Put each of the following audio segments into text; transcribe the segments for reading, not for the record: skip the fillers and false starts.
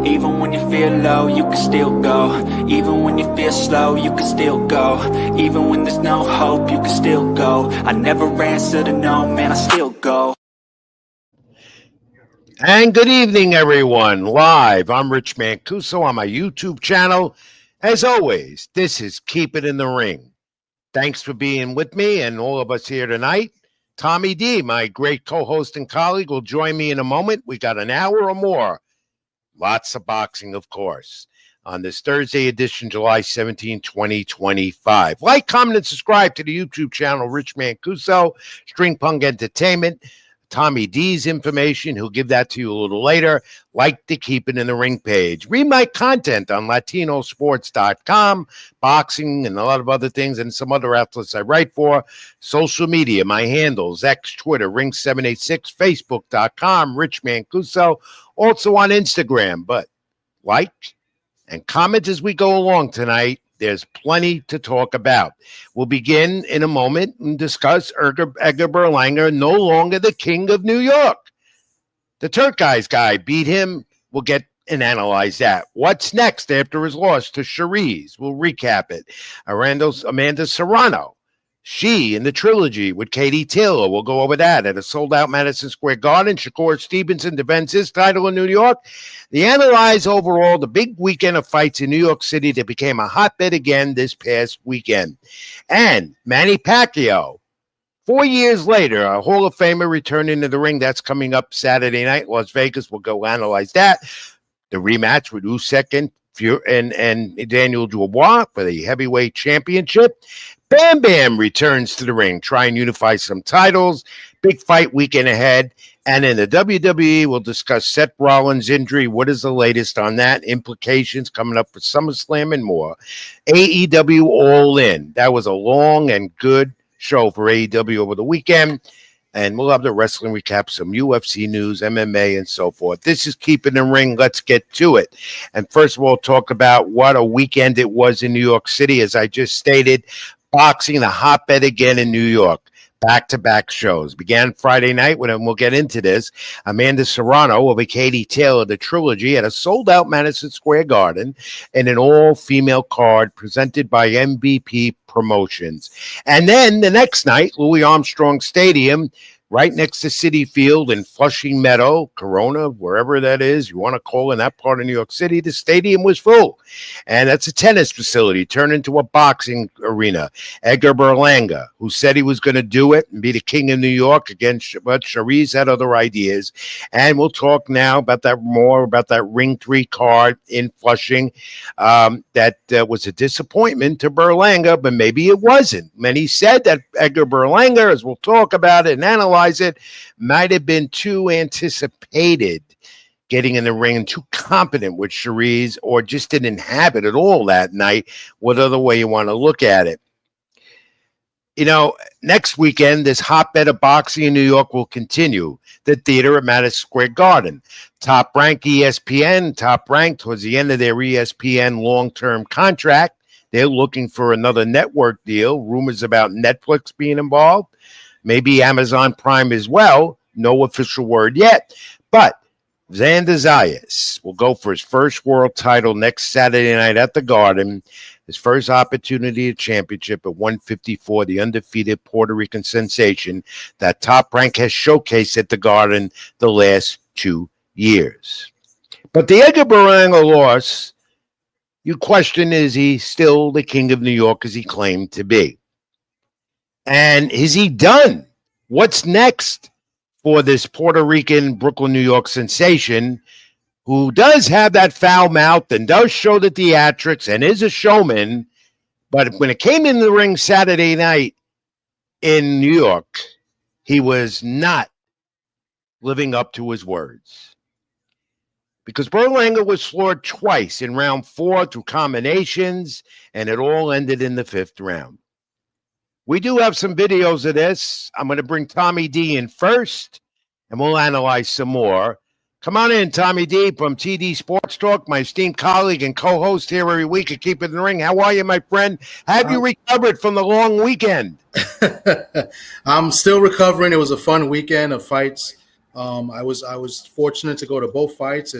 Even when you feel low, you can still go. Even when you feel slow, you can still go. Even when there's no hope, you can still go. I never answer to no, man, I still go. And good evening, everyone. Live, I'm Rich Mancuso on my YouTube channel. As always, this is Keep It in the Ring. Thanks for being with me and all of us here tonight. Tommy D, my great co-host and colleague, will join me in a moment. We got an hour or more. Lots of boxing, of course, on this Thursday edition, July 17, 2025. Like, comment, and subscribe to the YouTube channel, Rich Mancuso, String Punk Entertainment. Tommy D's information, he'll give that to you a little later. Like the Keep It in the Ring page. Read my content on latinosports.com, boxing and a lot of other things, and some other outlets I write for. Social media, my handles, X, Twitter, Ring786, Facebook.com, Rich Mancuso. Also on Instagram, but like and comment as we go along tonight. There's plenty to talk about. We'll begin in a moment and discuss Edgar Berlanga, no longer the king of New York. The Turkey's guy beat him. We'll get and analyze that. What's next after his loss to Cherise? We'll recap it. Amanda Serrano. She in the Trilogy with Katie Taylor. We'll go over that at a sold-out Madison Square Garden. Shakur Stevenson defends his title in New York. The analyze overall the big weekend of fights in New York City that became a hotbed again this past weekend. And Manny Pacquiao, 4 years later, a Hall of Famer returning to the ring. That's coming up Saturday night, Las Vegas. We'll go analyze that. The rematch with Usyk and Daniel Dubois for the heavyweight championship. Bam Bam returns to the ring, try and unify some titles. Big fight weekend ahead. And in the WWE, we'll discuss Seth Rollins injury. What is the latest on that? Implications coming up for SummerSlam and more. AEW All In. That was a long and good show for AEW over the weekend. And we'll have the wrestling recap, some UFC news, MMA, and so forth. This is Keep It in the Ring. Let's get to it. And first of all, talk about what a weekend it was in New York City. As I just stated, boxing, the hotbed again in New York. Back-to-back shows. Began Friday night, and we'll get into this. Amanda Serrano over Katie Taylor, the Trilogy, at a sold-out Madison Square Garden in an all-female card presented by MVP Promotions. And then the next night, Louis Armstrong Stadium, right next to Citi Field in Flushing Meadow, Corona, wherever that is, you want to call in that part of New York City, the stadium was full. And that's a tennis facility turned into a boxing arena. Edgar Berlanga, who said he was going to do it and be the king of New York against, but Cherise had other ideas. And we'll talk now about that more, about that Ring 3 card in Flushing. That was a disappointment to Berlanga, but maybe it wasn't. Many said that Edgar Berlanga, as we'll talk about it and analyze it, might have been too anticipated getting in the ring and too competent with Cherise, or just didn't have it at all that night, whatever way you want to look at it. You know, next weekend, this hotbed of boxing in New York will continue. The theater at Madison Square Garden. Top Rank ESPN, Top Rank towards the end of their ESPN long-term contract. They're looking for another network deal. Rumors about Netflix being involved. Maybe Amazon Prime as well. No official word yet. But Xander Zayas will go for his first world title next Saturday night at the Garden. His first opportunity at championship at 154, the undefeated Puerto Rican sensation that Top Rank has showcased at the Garden the last 2 years. But the Edgar Berlanga loss, you question, is he still the king of New York as he claimed to be? And is he done? What's next for this Puerto Rican, Brooklyn, New York sensation who does have that foul mouth and does show the theatrics and is a showman? But when it came in the ring Saturday night in New York, he was not living up to his words. Because Berlanga was floored twice in round 4 through combinations, and it all ended in the 5th round. We do have some videos of this. I'm going to bring Tommy D in first, and we'll analyze some more. Come on in, Tommy D from TD Sports Talk, my esteemed colleague and co-host here every week at Keep It in the Ring. How are you, my friend? Have you recovered from the long weekend? I'm still recovering. It was a fun weekend of fights. I was fortunate to go to both fights.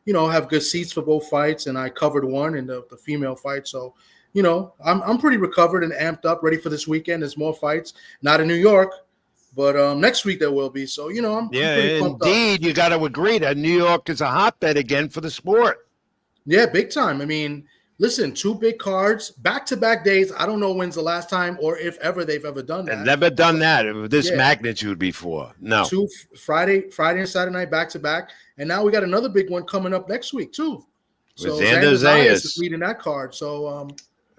have good seats for both fights, and I covered one in the female fight. So, I'm pretty recovered and amped up, ready for this weekend. There's more fights, not in New York, but next week there will be. So, I'm Yeah, pretty pumped up. indeed. You got to agree that New York is a hotbed again for the sport. Yeah, big time. I mean, listen, 2 big cards, back-to-back days. I don't know when's the last time or if ever they've ever done I've that. never done that of this Yeah. magnitude before. No. 2 Friday and Saturday night back-to-back. And now we got another big one coming up next week, too. So Xander Zayas is Zayas, leading that card. So,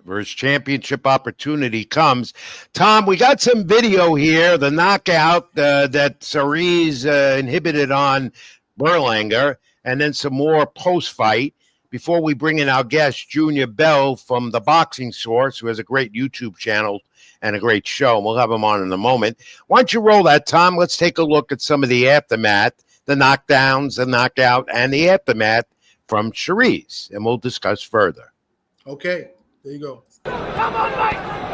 where his championship opportunity comes. Tom, we got some video here, the knockout that Cerise inhibited on Berlanga, and then some more post-fight before we bring in our guest, Junior Bell from The Boxing Source, who has a great YouTube channel and a great show. We'll have him on in a moment. Why don't you roll that, Tom? Let's take a look at some of the aftermath, the knockdowns, the knockout, and the aftermath from Cerise, and we'll discuss further. okay, there you go. Come on, Mike!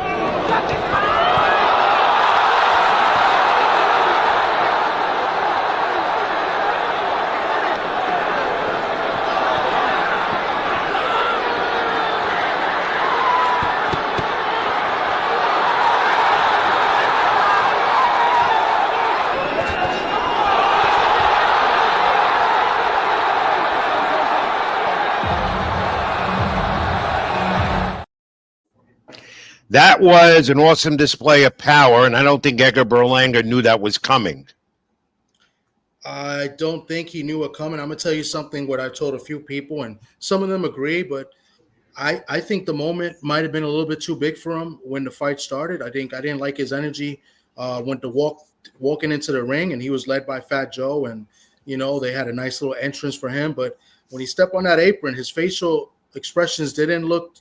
That was an awesome display of power, and I don't think Edgar Berlanga knew that was coming. I don't think he knew it coming. I'm going to tell you something what I've told a few people, and some of them agree, but I think the moment might have been a little bit too big for him when the fight started. I didn't like his energy when walking into the ring, and he was led by Fat Joe, and they had a nice little entrance for him. But when he stepped on that apron, his facial expressions didn't look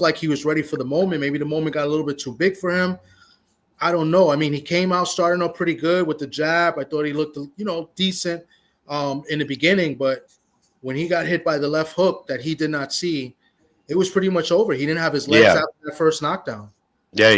like he was ready for the moment. Maybe the moment got a little bit too big for him. I don't know. I mean, he came out starting off pretty good with the jab. I thought he looked, decent in the beginning, but when he got hit by the left hook that he did not see, it was pretty much over. He didn't have his legs after that first knockdown. Yeah,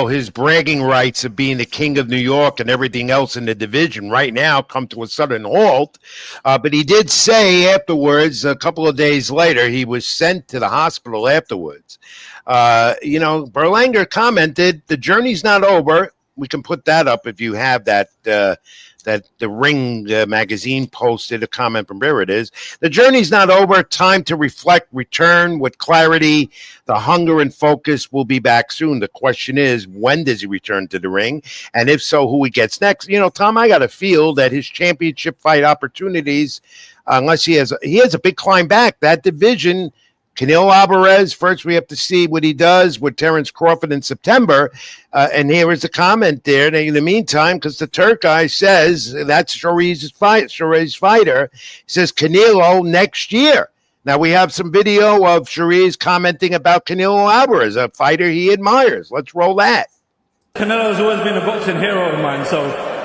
his bragging rights of being the king of New York and everything else in the division right now come to a sudden halt. But he did say afterwards, a couple of days later, he was sent to the hospital afterwards. Berlanga commented, "The journey's not over." We can put that up if you have that. That the Ring magazine posted a comment from there. It is, "The journey's not over. Time to reflect, return with clarity. The hunger and focus will be back soon. The question is, when does he return to the ring? And if so, who he gets next?" Tom, I got to feel that his championship fight opportunities, unless he has a big climb back. That division, Canelo Alvarez, first we have to see what he does with Terrence Crawford in September. And here is a comment there. In the meantime, because the Turk guy says that's Cerise's fighter, he says Canelo next year. Now we have some video of Cerise commenting about Canelo Alvarez, a fighter he admires. Let's roll that. Canelo's always been a boxing hero of mine, so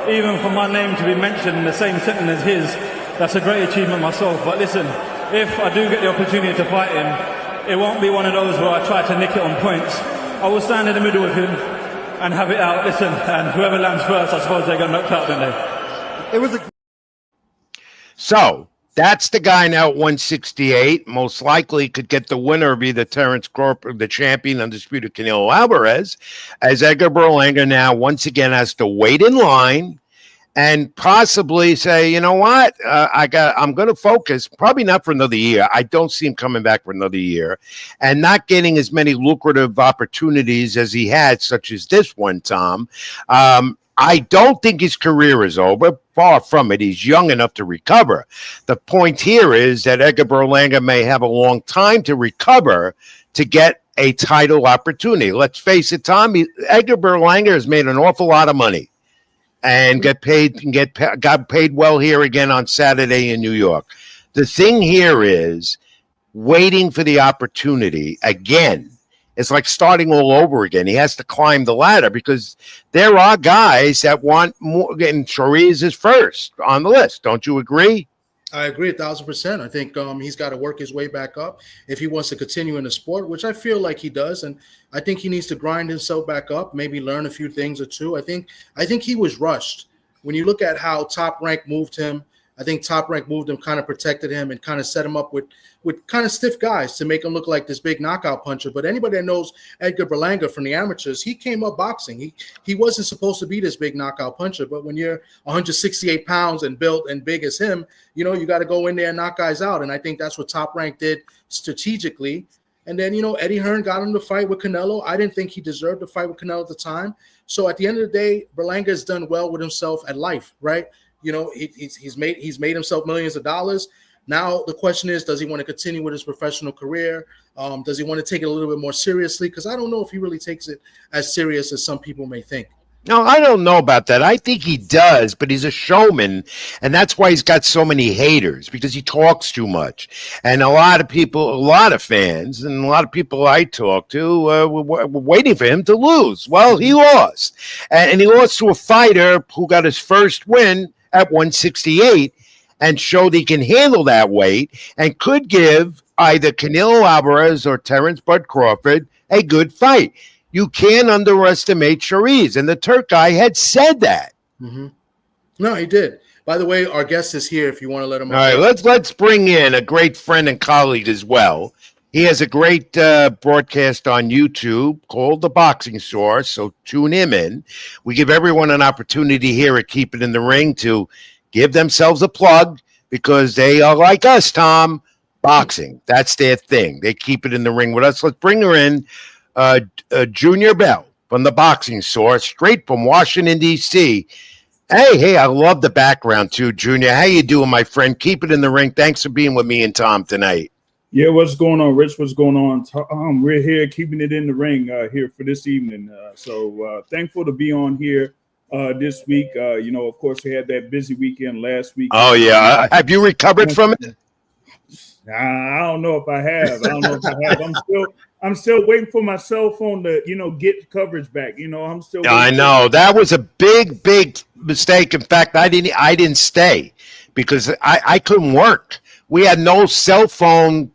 even for my name to be mentioned in the same sentence as his, that's a great achievement myself. But listen, if I do get the opportunity to fight him, it won't be one of those where I try to nick it on points. I will stand in the middle with him and have it out. Listen, and whoever lands first, I suppose they get knocked out, don't they? So that's the guy now at 168. Most likely could get the winner, be the Terrence Crawford, the champion, undisputed Canelo Alvarez, as Edgar Berlanga now once again has to wait in line and possibly say, you know what, I'm going to focus, probably not for another year. I don't see him coming back for another year, and not getting as many lucrative opportunities as he had, such as this one, Tom. I don't think his career is over. Far from it. He's young enough to recover. The point here is that Edgar Berlanga may have a long time to recover to get a title opportunity. Let's face it, Tom, Edgar Berlanga has made an awful lot of money and got paid well here again on Saturday in New York. The thing here is waiting for the opportunity again. It's like starting all over again. He has to climb the ladder because there are guys that want more, and Cerise is first on the list. Don't you agree? I agree 1,000%. I think he's got to work his way back up if he wants to continue in the sport, which I feel like he does. And I think he needs to grind himself back up, maybe learn a few things or two. I think he was rushed. When you look at how Top Rank moved him I think Top Rank moved him, kind of protected him, and kind of set him up with kind of stiff guys to make him look like this big knockout puncher. But anybody that knows Edgar Berlanga from the amateurs, he came up boxing. He wasn't supposed to be this big knockout puncher. But when you're 168 pounds and built and big as him, you got to go in there and knock guys out. And I think that's what Top Rank did strategically. And then, Eddie Hearn got him to fight with Canelo. I didn't think he deserved to fight with Canelo at the time. So at the end of the day, Berlanga has done well with himself at life, right? He's made himself millions of dollars. Now the question is, does he want to continue with his professional career? Does he want to take it a little bit more seriously? Because I don't know if he really takes it as serious as some people may think. No, I don't know about that. I think he does, but he's a showman, and that's why he's got so many haters, because he talks too much. And a lot of people, a lot of fans, and a lot of people I talk to were waiting for him to lose. Well, he lost. And he lost to a fighter who got his first win at 168 and showed he can handle that weight and could give either Canelo Alvarez or Terrence Bud Crawford a good fight. You can't underestimate Shariz, and the Turk guy had said that. Mm-hmm. No, he did. By the way, our guest is here if you want to let him. All right, let's bring in a great friend and colleague as well. He has a great broadcast on YouTube called The Boxing Source, so tune him in. We give everyone an opportunity here at Keep It in the Ring to give themselves a plug because they are like us, Tom, boxing. That's their thing. They keep it in the ring with us. Let's bring her in. Junior Bell from The Boxing Source, straight from Washington, D.C. Hey, I love the background too, Junior. How you doing, my friend? Keep it in the ring. Thanks for being with me and Tom tonight. Yeah, what's going on, Rich? What's going on? We're here keeping it in the ring here for this evening. So thankful to be on here this week. Of course, we had that busy weekend last week. Oh, yeah. Have you recovered from it? I don't know if I have. I'm still waiting for my cell phone to, get coverage back. I'm still. I know that was a big mistake. In fact, I didn't stay because I couldn't work. We had no cell phone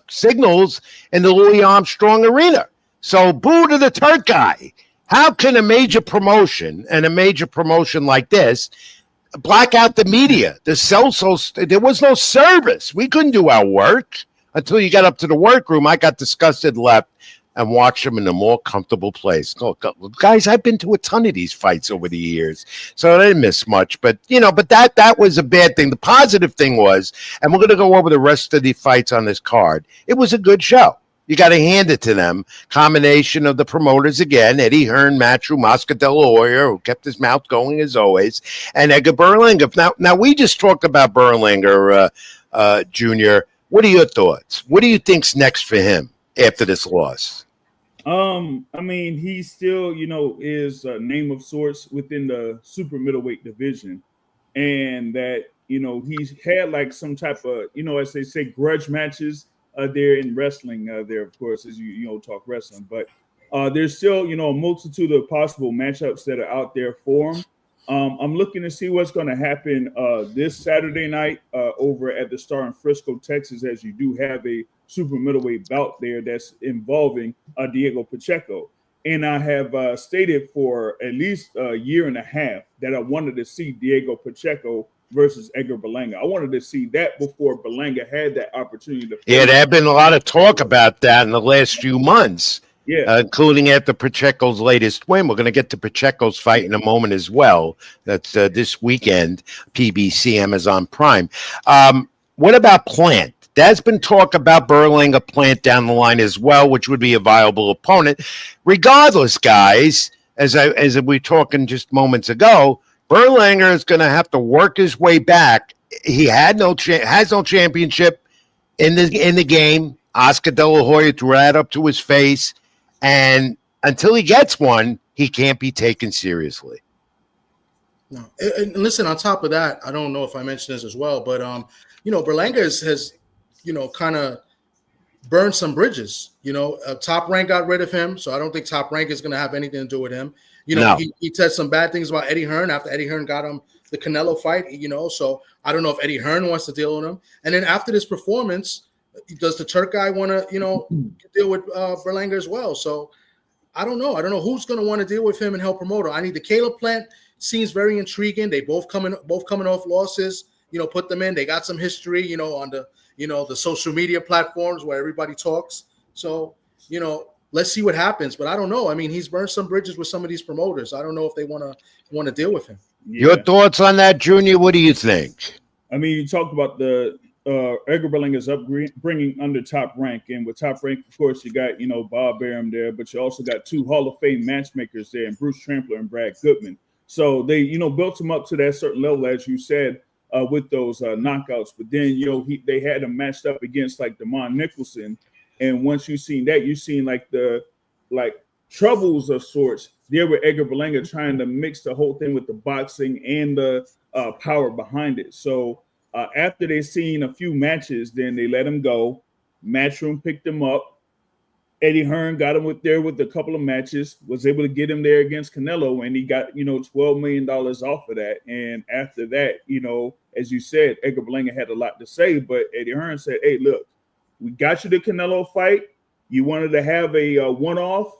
signals in the Louis Armstrong Arena. So boo to the Turk guy. How can a major promotion like this black out the media? There was no service. We couldn't do our work until you got up to the workroom. I got disgusted, left, and watched them in a more comfortable place. Guys, I've been to a ton of these fights over the years, so I didn't miss much. But that was a bad thing. The positive thing was, and we're going to go over the rest of the fights on this card. It was a good show. You got to hand it to them. Combination of the promoters again, Eddie Hearn, Matchroom, Oscar De La Hoya, who kept his mouth going as always, and Edgar Berlanga. Now we just talked about Berlanga, Junior. What are your thoughts? What do you think's next for him after this loss? He still, is a name of sorts within the super middleweight division, and that he's had like some type of as they say grudge matches. There in wrestling, there of course, as you talk wrestling, but there's still a multitude of possible matchups that are out there for him. I'm looking to see what's going to happen this Saturday night over at the Star in Frisco, Texas, as you do have a super middleweight bout there that's involving Diego Pacheco. And I have stated for at least a year and a half that I wanted to see Diego Pacheco versus Edgar Berlanga. I wanted to see that before Berlanga had that opportunity to fight. Yeah, there have been a lot of talk about that in the last few months, including after Pacheco's latest win. We're going to get to Pacheco's fight in a moment as well. That's this weekend, PBC, Amazon Prime. What about Plant? There's been talk about Berlanga Plant down the line as well, which would be a viable opponent. Regardless, guys, as we were talking just moments ago, Berlanga is going to have to work his way back. He has no championship in the game. Oscar De La Hoya threw that up to his face, and until he gets one, he can't be taken seriously. No, and listen. On top of that, I don't know if I mentioned this as well, but Berlanga has kind of burned some bridges. Top Rank got rid of him, so I don't think Top Rank is going to have anything to do with him. He said some bad things about Eddie Hearn after Eddie Hearn got him the Canelo fight, so I don't know if Eddie Hearn wants to deal with him. And then after this performance, does the Turk guy want to, deal with Berlanga as well? So I don't know. I don't know who's going to want to deal with him and help promote him. I need the Caleb Plant seems very intriguing. They both coming off losses. put them in. They got some history, on the, the social media platforms where everybody talks. So, let's see what happens. But I don't know. I mean, he's burned some bridges with some of these promoters. I don't know if they want to deal with him. Yeah. Your thoughts on that, Junior? What do you think? I mean, you talked about the Edgar Berlanga's upbringing under Top Rank, and with Top Rank, of course, you got Bob Arum there, but you also got two Hall of Fame matchmakers there, and Bruce Trampler and Brad Goodman. So they built him up to that certain level, as you said, with those knockouts. But then they had him matched up against like Damon Nicholson, and once you've seen that, you've seen like the troubles of sorts there with Edgar Berlanga trying to mix the whole thing with the boxing and the power behind it. So after they seen a few matches, then they let him go. Matchroom picked him up. Eddie Hearn got him with a couple of matches, was able to get him there against Canelo, and he got $12 million off of that. And after that, as you said, Edgar Berlanga had a lot to say, but Eddie Hearn said, "Hey, look, we got you the Canelo fight. You wanted to have a one-off,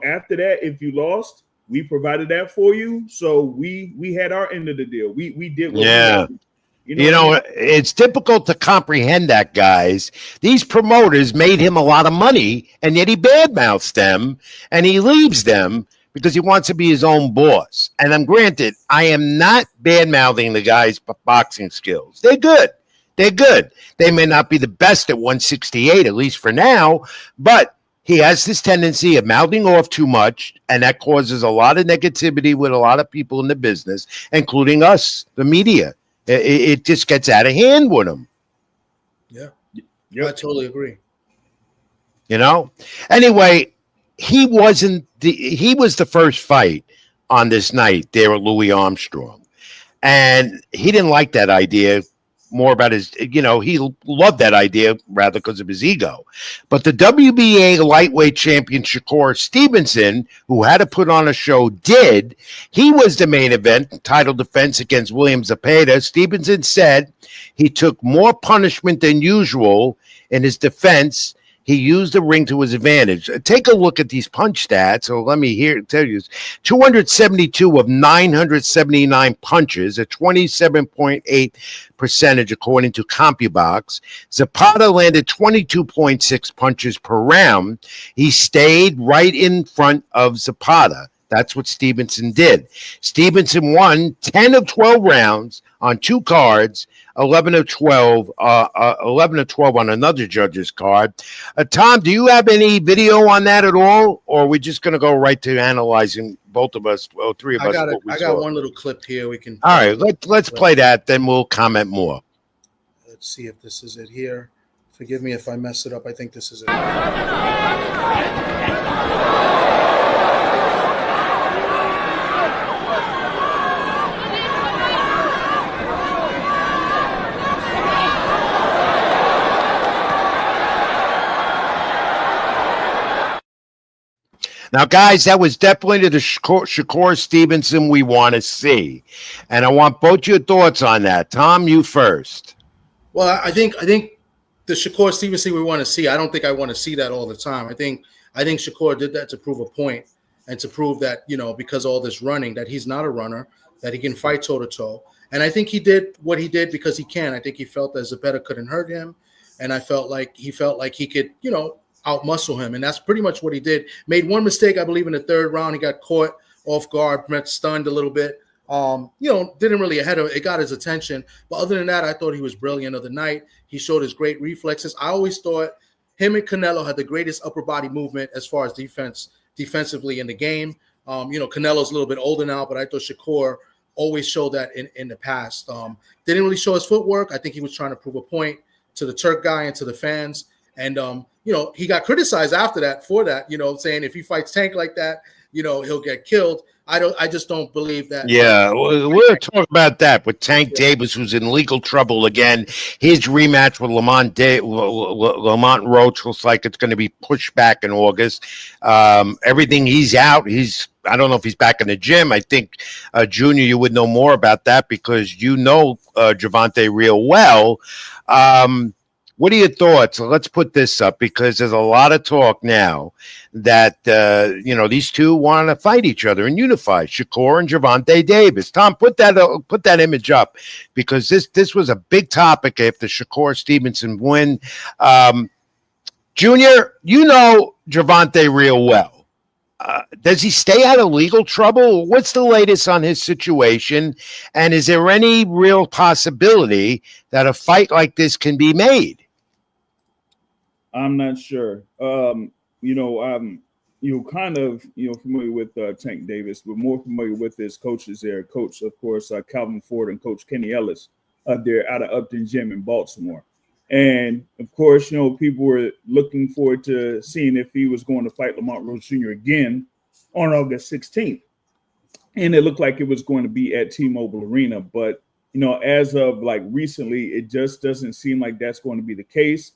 after that, if you lost, we provided that for you. So we had our end of the deal. We did what we wanted." It's difficult to comprehend that, guys. These promoters made him a lot of money, and yet he badmouths them, and he leaves them because he wants to be his own boss. And I'm granted, I am not badmouthing the guy's boxing skills. They're good. They're good. They may not be the best at 168, at least for now, but he has this tendency of mouthing off too much, and that causes a lot of negativity with a lot of people in the business, including us, the media. It just gets out of hand with him. Yeah. Yep. I totally agree. Anyway, he was the first fight on this night there at Louis Armstrong, and he didn't like that idea. More about his, he loved that idea rather because of his ego. But the WBA lightweight champion Shakur Stevenson, who had to put on a show, did. He was the main event, title defense against William Zepeda. Stevenson said he took more punishment than usual in his defense. He used the ring to his advantage. Take a look at these punch stats. So let me tell you, 272 of 979 punches, a 27.8 percentage according to CompuBox. Zapata landed 22.6 punches per round. He stayed right in front of Zapata. That's what Stevenson did. Stevenson won 10 of 12 rounds on two cards, 11 of 12 on another judge's card. Tom, do you have any video on that at all, or are we just going to go right to analying both of us, well, three of us? I got one little clip here. We can. All right, let's play that, then we'll comment more. Let's see if this is it here. Forgive me if I mess it up. I think this is it. Now, guys, that was definitely the Shakur Stevenson we want to see. And I want both your thoughts on that. Tom, you first. Well, I think the Shakur Stevenson we want to see, I don't think I want to see that all the time. I think Shakur did that to prove a point and to prove that, because of all this running, that he's not a runner, that he can fight toe-to-toe. And I think he did what he did because he can. I think he felt that Zepeda couldn't hurt him. And I felt like he could, outmuscle him, and that's pretty much what he did. Made one mistake, I believe, in the third round. He got caught off guard, stunned a little bit. Didn't really ahead of it. Got his attention, but other than that, I thought he was brilliant of the night. He showed his great reflexes. I always thought him and Canelo had the greatest upper body movement as far as defensively in the game. Canelo's a little bit older now, but I thought Shakur always showed that in the past. Didn't really show his footwork. I think he was trying to prove a point to the Turk guy and to the fans. And, he got criticized after that for that, saying if he fights Tank like that, he'll get killed. I just don't believe that. Yeah, we'll talk about that with Tank Davis, who's in legal trouble again. His rematch with Lamont Roach looks like it's going to be pushed back in August. Everything, he's out. I don't know if he's back in the gym. I think, Junior, you would know more about that because Javante real well. What are your thoughts? Let's put this up because there's a lot of talk now that these two want to fight each other and unify Shakur and Gervonta Davis. Tom, put that image up because this was a big topic after Shakur Stevenson win. Junior, you know Gervonta real well. Does he stay out of legal trouble? What's the latest on his situation? And is there any real possibility that a fight like this can be made? I'm not sure. I'm kind of familiar with Tank Davis, but more familiar with his coaches there. Coach, of course, Calvin Ford and Coach Kenny Ellis. They're out of Upton Gym in Baltimore. And of course, people were looking forward to seeing if he was going to fight Lamont Roach Jr. again on August 16th. And it looked like it was going to be at T-Mobile Arena. But, as of like recently, it just doesn't seem like that's going to be the case.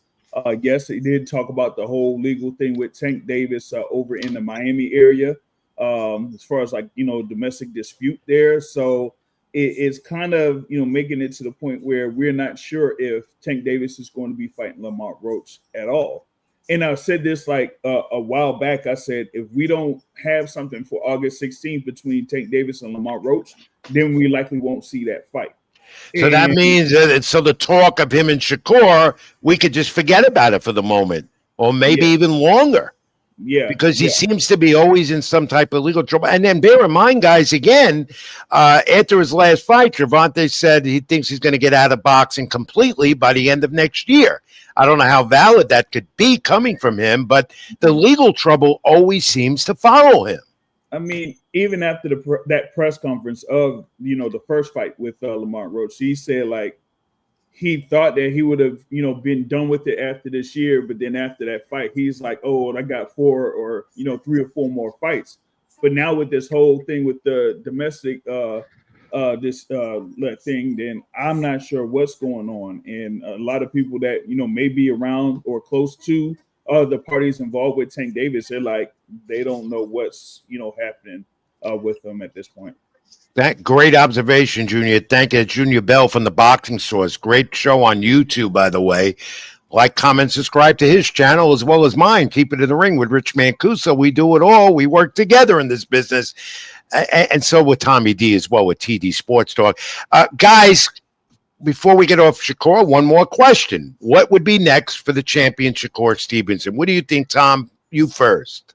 Yes, they did talk about the whole legal thing with Tank Davis over in the Miami area, as far as domestic dispute there. So it's kind of, making it to the point where we're not sure if Tank Davis is going to be fighting Lamont Roach at all. And I said this a while back. I said, if we don't have something for August 16th between Tank Davis and Lamont Roach, then we likely won't see that fight. So that means so the talk of him and Shakur, we could just forget about it for the moment, or maybe even longer. Yeah, because he seems to be always in some type of legal trouble. And then bear in mind, guys, again, after his last fight, Gervonta said he thinks he's going to get out of boxing completely by the end of next year. I don't know how valid that could be coming from him, but the legal trouble always seems to follow him. I mean, even after that press conference of, the first fight with Lamont Roach, he said he thought that he would have, been done with it after this year. But then after that fight, he's like, oh, I got 4 or, 3 or 4 more fights. But now with this whole thing with the domestic thing, then I'm not sure what's going on. And a lot of people that, may be around or close to the parties involved with Tank Davis, they don't know what's, happening with him at this point. That great observation, Junior. Thank you, Junior Bell from the Boxing Source. Great show on YouTube, by the way. Like, comment, subscribe to his channel as well as mine. Keep it in the ring with Rich Mancuso. We do it all. We work together in this business. And so with Tommy D as well with TD Sports Talk. Guys, before we get off Shakur, one more question. What would be next for the champion Shakur Stevenson? What do you think, Tom? You first.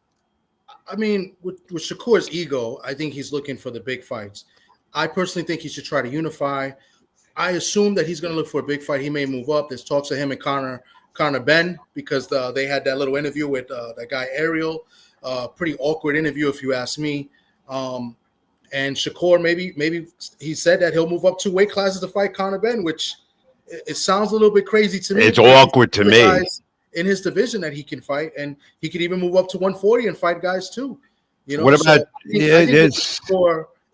I mean, with Shakur's ego, I think he's looking for the big fights. I personally think he should try to unify. I assume that he's going to look for a big fight. He may move up. There's talks of him and Conor Benn because they had that little interview with that guy Ariel. Pretty awkward interview, if you ask me. And Shakur, maybe he said that he'll move up 2 weight classes to fight Conor Benn, which it sounds a little bit crazy to me. It's awkward to me. In his division that he can fight, and he could even move up to 140 and fight guys too. What about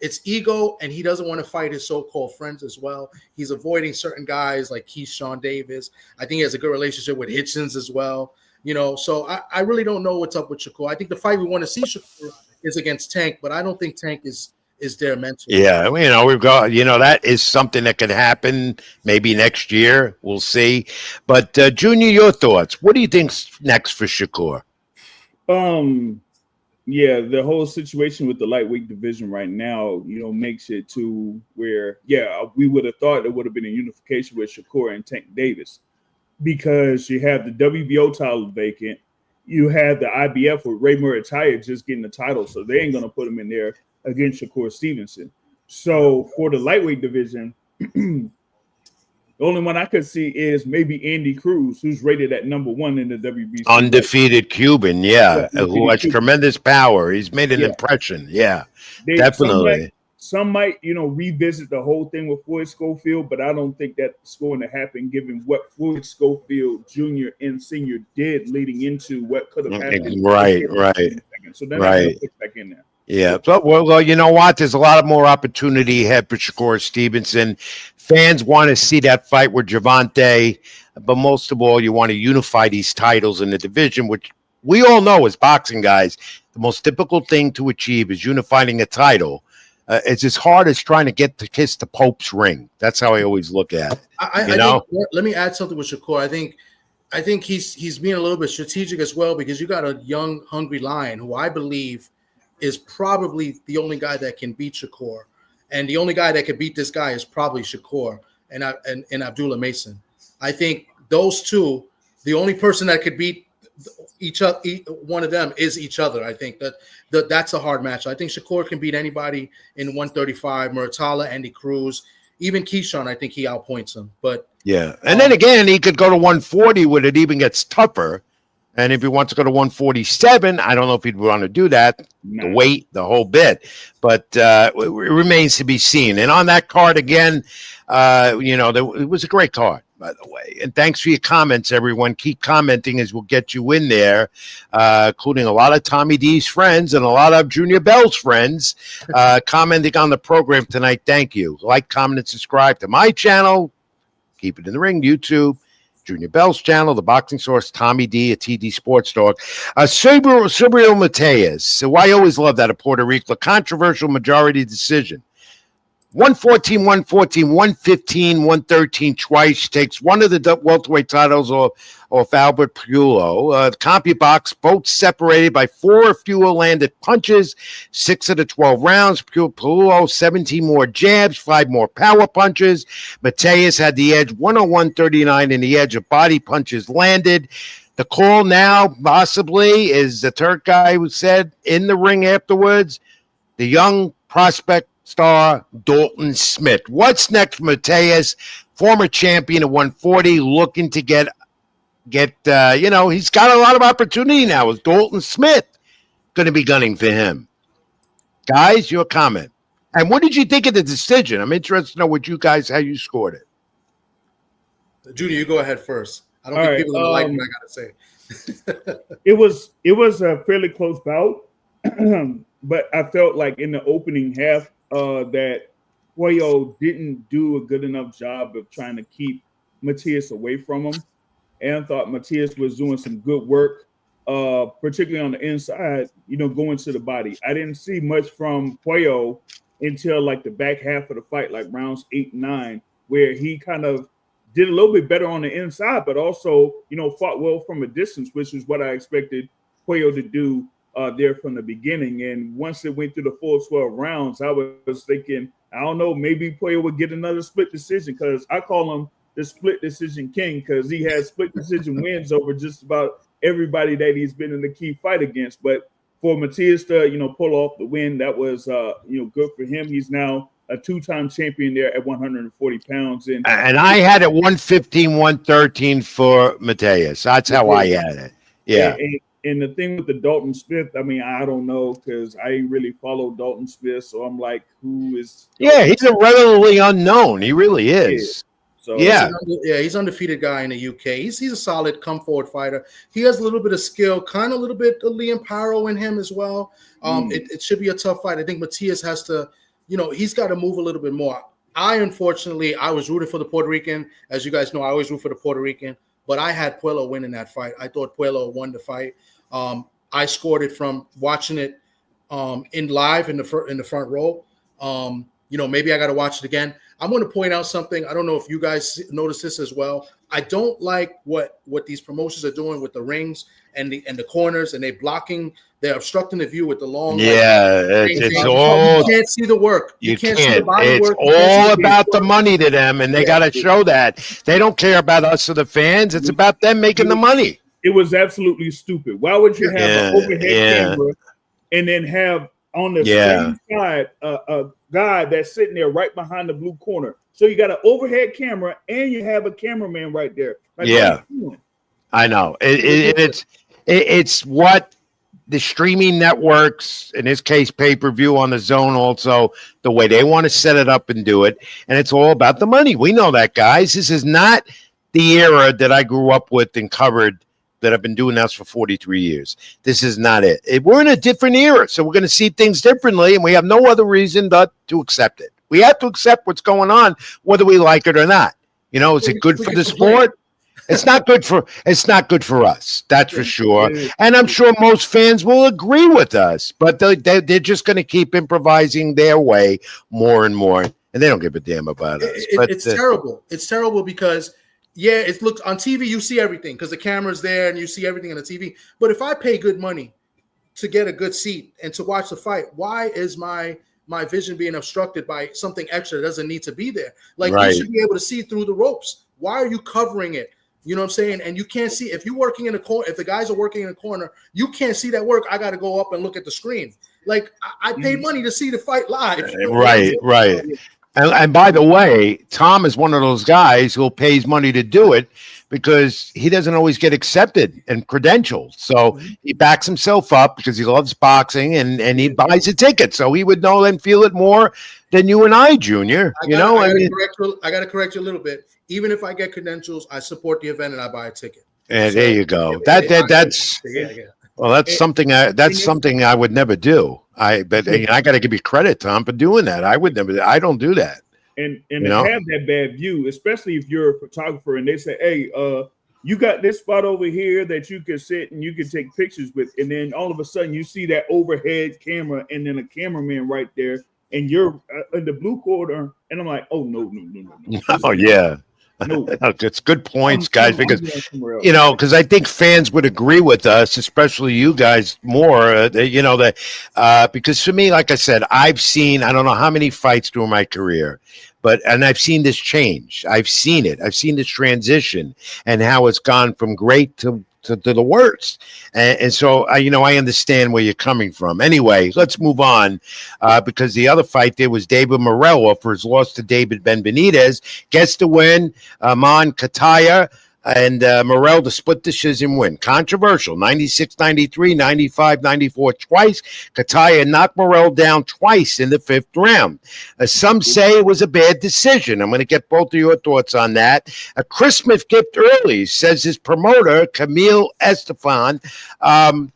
it's ego, and he doesn't want to fight his so-called friends as well. He's avoiding certain guys like Keyshawn Davis. I think he has a good relationship with Hitchens as well. So I really don't know what's up with Shakur. I think the fight we want to see Shakur is against Tank, but I don't think Tank is there mentally. Yeah, we've got, that is something that could happen maybe next year. We'll see. But Junior, your thoughts. What do you think's next for Shakur? Yeah, the whole situation with the lightweight division right now, makes it to where, we would have thought there would have been a unification with Shakur and Tank Davis because you have the WBO title vacant. You have the IBF with Ray Murataya just getting the title, so they ain't going to put him in there against Shakur Stevenson. So for the lightweight division, the only one I could see is maybe Andy Cruz, who's rated at number 1 in the WBC. Undefeated Cuban, who has tremendous power. He's made an impression. Yeah, definitely. Some might, revisit the whole thing with Floyd Schofield, but I don't think that's going to happen given what Floyd Schofield Jr. and Sr. did leading into what could have happened. Right. So then I put back in there. Yeah, but well, you know what? There's a lot of more opportunity ahead for Shakur Stevenson. Fans want to see that fight with Gervonta, but most of all, you want to unify these titles in the division, which we all know as boxing guys, the most difficult thing to achieve is unifying a title. It's as hard as trying to get to kiss the Pope's ring. That's how I always look at it. I think, let me add something with Shakur. I think I think he's being a little bit strategic as well, because you got a young, hungry lion who I believe is probably the only guy that can beat Shakur, and the only guy that can beat this guy is probably Shakur and Abdullah Mason. I think those two, the only person that could beat each other, one of them is each other. I think that's a hard match. I think Shakur can beat anybody in 135. Muratalla, Andy Cruz, even Keyshawn. I think he outpoints him. But yeah, and then again, he could go to 140 where it even gets tougher. And if he wants to go to 147, I don't know if he'd want to do that, the weight, the whole bit. But it remains to be seen. And on that card again, it was a great card, by the way. And thanks for your comments, everyone. Keep commenting as we'll get you in there, including a lot of Tommy D's friends and a lot of Junior Bell's friends commenting on the program tonight. Thank you. Like, comment, and subscribe to my channel, Keep It in the Ring, YouTube, Junior Bell's channel, The Boxing Source, Tommy D, a TD Sports Dog. Subriel Mateus, who I always love that of Puerto Rico, a controversial majority decision. 114, 114, 115, 113 twice. Takes one of the welterweight titles off Albert Puello. The CompuBox, both separated by 4 fewer landed punches, 6 of the 12 rounds. Puello, 17 more jabs, 5 more power punches. Mateus had the edge, 101-39 in the edge of body punches landed. The call now, possibly, is the Turk guy who said in the ring afterwards, the young prospect star Dalton Smith. What's next for Mateus, former champion at 140, looking to get he's got a lot of opportunity now with Dalton Smith going to be gunning for him. Guys, your comment. And what did you think of the decision? I'm interested to know how you scored it. Junior, you go ahead first. I don't think people are like what I got to say. It was a fairly close bout, but I felt like in the opening half, that Puello didn't do a good enough job of trying to keep Mateus away from him. And I thought Mateus was doing some good work, particularly on the inside, going to the body. I didn't see much from Puello until like the back half of the fight, like rounds 8 and 9, where he kind of did a little bit better on the inside, but also, fought well from a distance, which is what I expected Puello to do there from the beginning. And once it went through the full 12 rounds, I was thinking, I don't know, maybe Puello would get another split decision, because I call him the split decision king, because he has split decision wins over just about everybody that he's been in the key fight against. But for Mateus to, pull off the win, that was, good for him. He's now a 2-time champion there at 140 pounds. And I had it 115, 113 for Mateus. That's how I had it. Yeah. And the thing with the Dalton Smith, I mean, I don't know, because I ain't really followed Dalton Smith, so I'm like, who is? Yeah, he's a relatively unknown. He really is. So he's undefeated guy in the UK. He's a solid come forward fighter. He has a little bit of skill, kind of a little bit of Liam Paro in him as well. It should be a tough fight. I think Mateus has to, he's got to move a little bit more. I was rooting for the Puerto Rican. As you guys know, I always root for the Puerto Rican, but I had Puello winning that fight. I thought Puello won the fight. I scored it from watching it in live in the front row. Maybe I got to watch it again. I'm going to point out something. I don't know if you guys notice this as well. I don't like what these promotions are doing with the rings and the corners, and they're obstructing the view with the long. Yeah, it's all. You can't see the work. You can't. See the body work. It's all about the money to them, and they got to show that. They don't care about us or the fans. It's about them making the money. It was absolutely stupid. Why would you have an overhead camera and then have on the same side a guy that's sitting there right behind the blue corner? So you got an overhead camera and you have a cameraman right there. Like, I know. It's what the streaming networks, in this case, pay-per-view on the Zone, also the way they want to set it up and do it. And it's all about the money. We know that, guys. This is not the era that I grew up with and covered, that I've been doing this for 43 years. This is not it. We're in a different era, so we're going to see things differently, and we have no other reason but to accept it. We have to accept what's going on, whether we like it or not. Is it good for the sport? It's not good for us. That's for sure. And I'm sure most fans will agree with us, but they're just going to keep improvising their way more and more, and they don't give a damn about us. It's terrible. It's terrible because Yeah, it looks on TV. You see everything because the camera's there and you see everything on the TV. But if I pay good money to get a good seat and to watch the fight, why is my vision being obstructed by something extra that doesn't need to be there? Like you should be able to see through the ropes. Why are you covering it? You know what I'm saying? And you can't see if you're working in a corner. If the guys are working in a corner, you can't see that work. I got to go up and look at the screen. Like I paid money to see the fight live. Right. And by the way, Tom is one of those guys who pays money to do it because he doesn't always get accepted and credentialed. So he backs himself up because he loves boxing and he buys a ticket. So he would know and feel it more than you and I, Junior. I got to correct you a little bit. Even if I get credentials, I support the event and I buy a ticket. And there you go. That's well, that's something I would never do. I got to give you credit, Tom, for doing that. I would never. I don't do that. And to have that bad view, especially if you're a photographer and they say, "Hey, you got this spot over here that you can sit and you can take pictures with," and then all of a sudden you see that overhead camera and then a cameraman right there, and you're in the blue corner, and I'm like, "Oh no!" Oh yeah. No, it's good points, guys, because because I think fans would agree with us, especially you guys more. Because for me, like I said, I've seen I don't know how many fights during my career, and I've seen this change. I've seen it. I've seen this transition and how it's gone from great to the worst. And so, I understand where you're coming from. Anyway, let's move on because the other fight there was David Morello for his loss to David Benitez. Gets the win, Aman Kataya, and Morel to split decision win. Controversial, 96-93, 95-94 twice. Kataya knocked Morel down twice in the fifth round. Some say it was a bad decision. I'm going to get both of your thoughts on that. A Christmas gift early, says his promoter, Camille Estefan. Tom,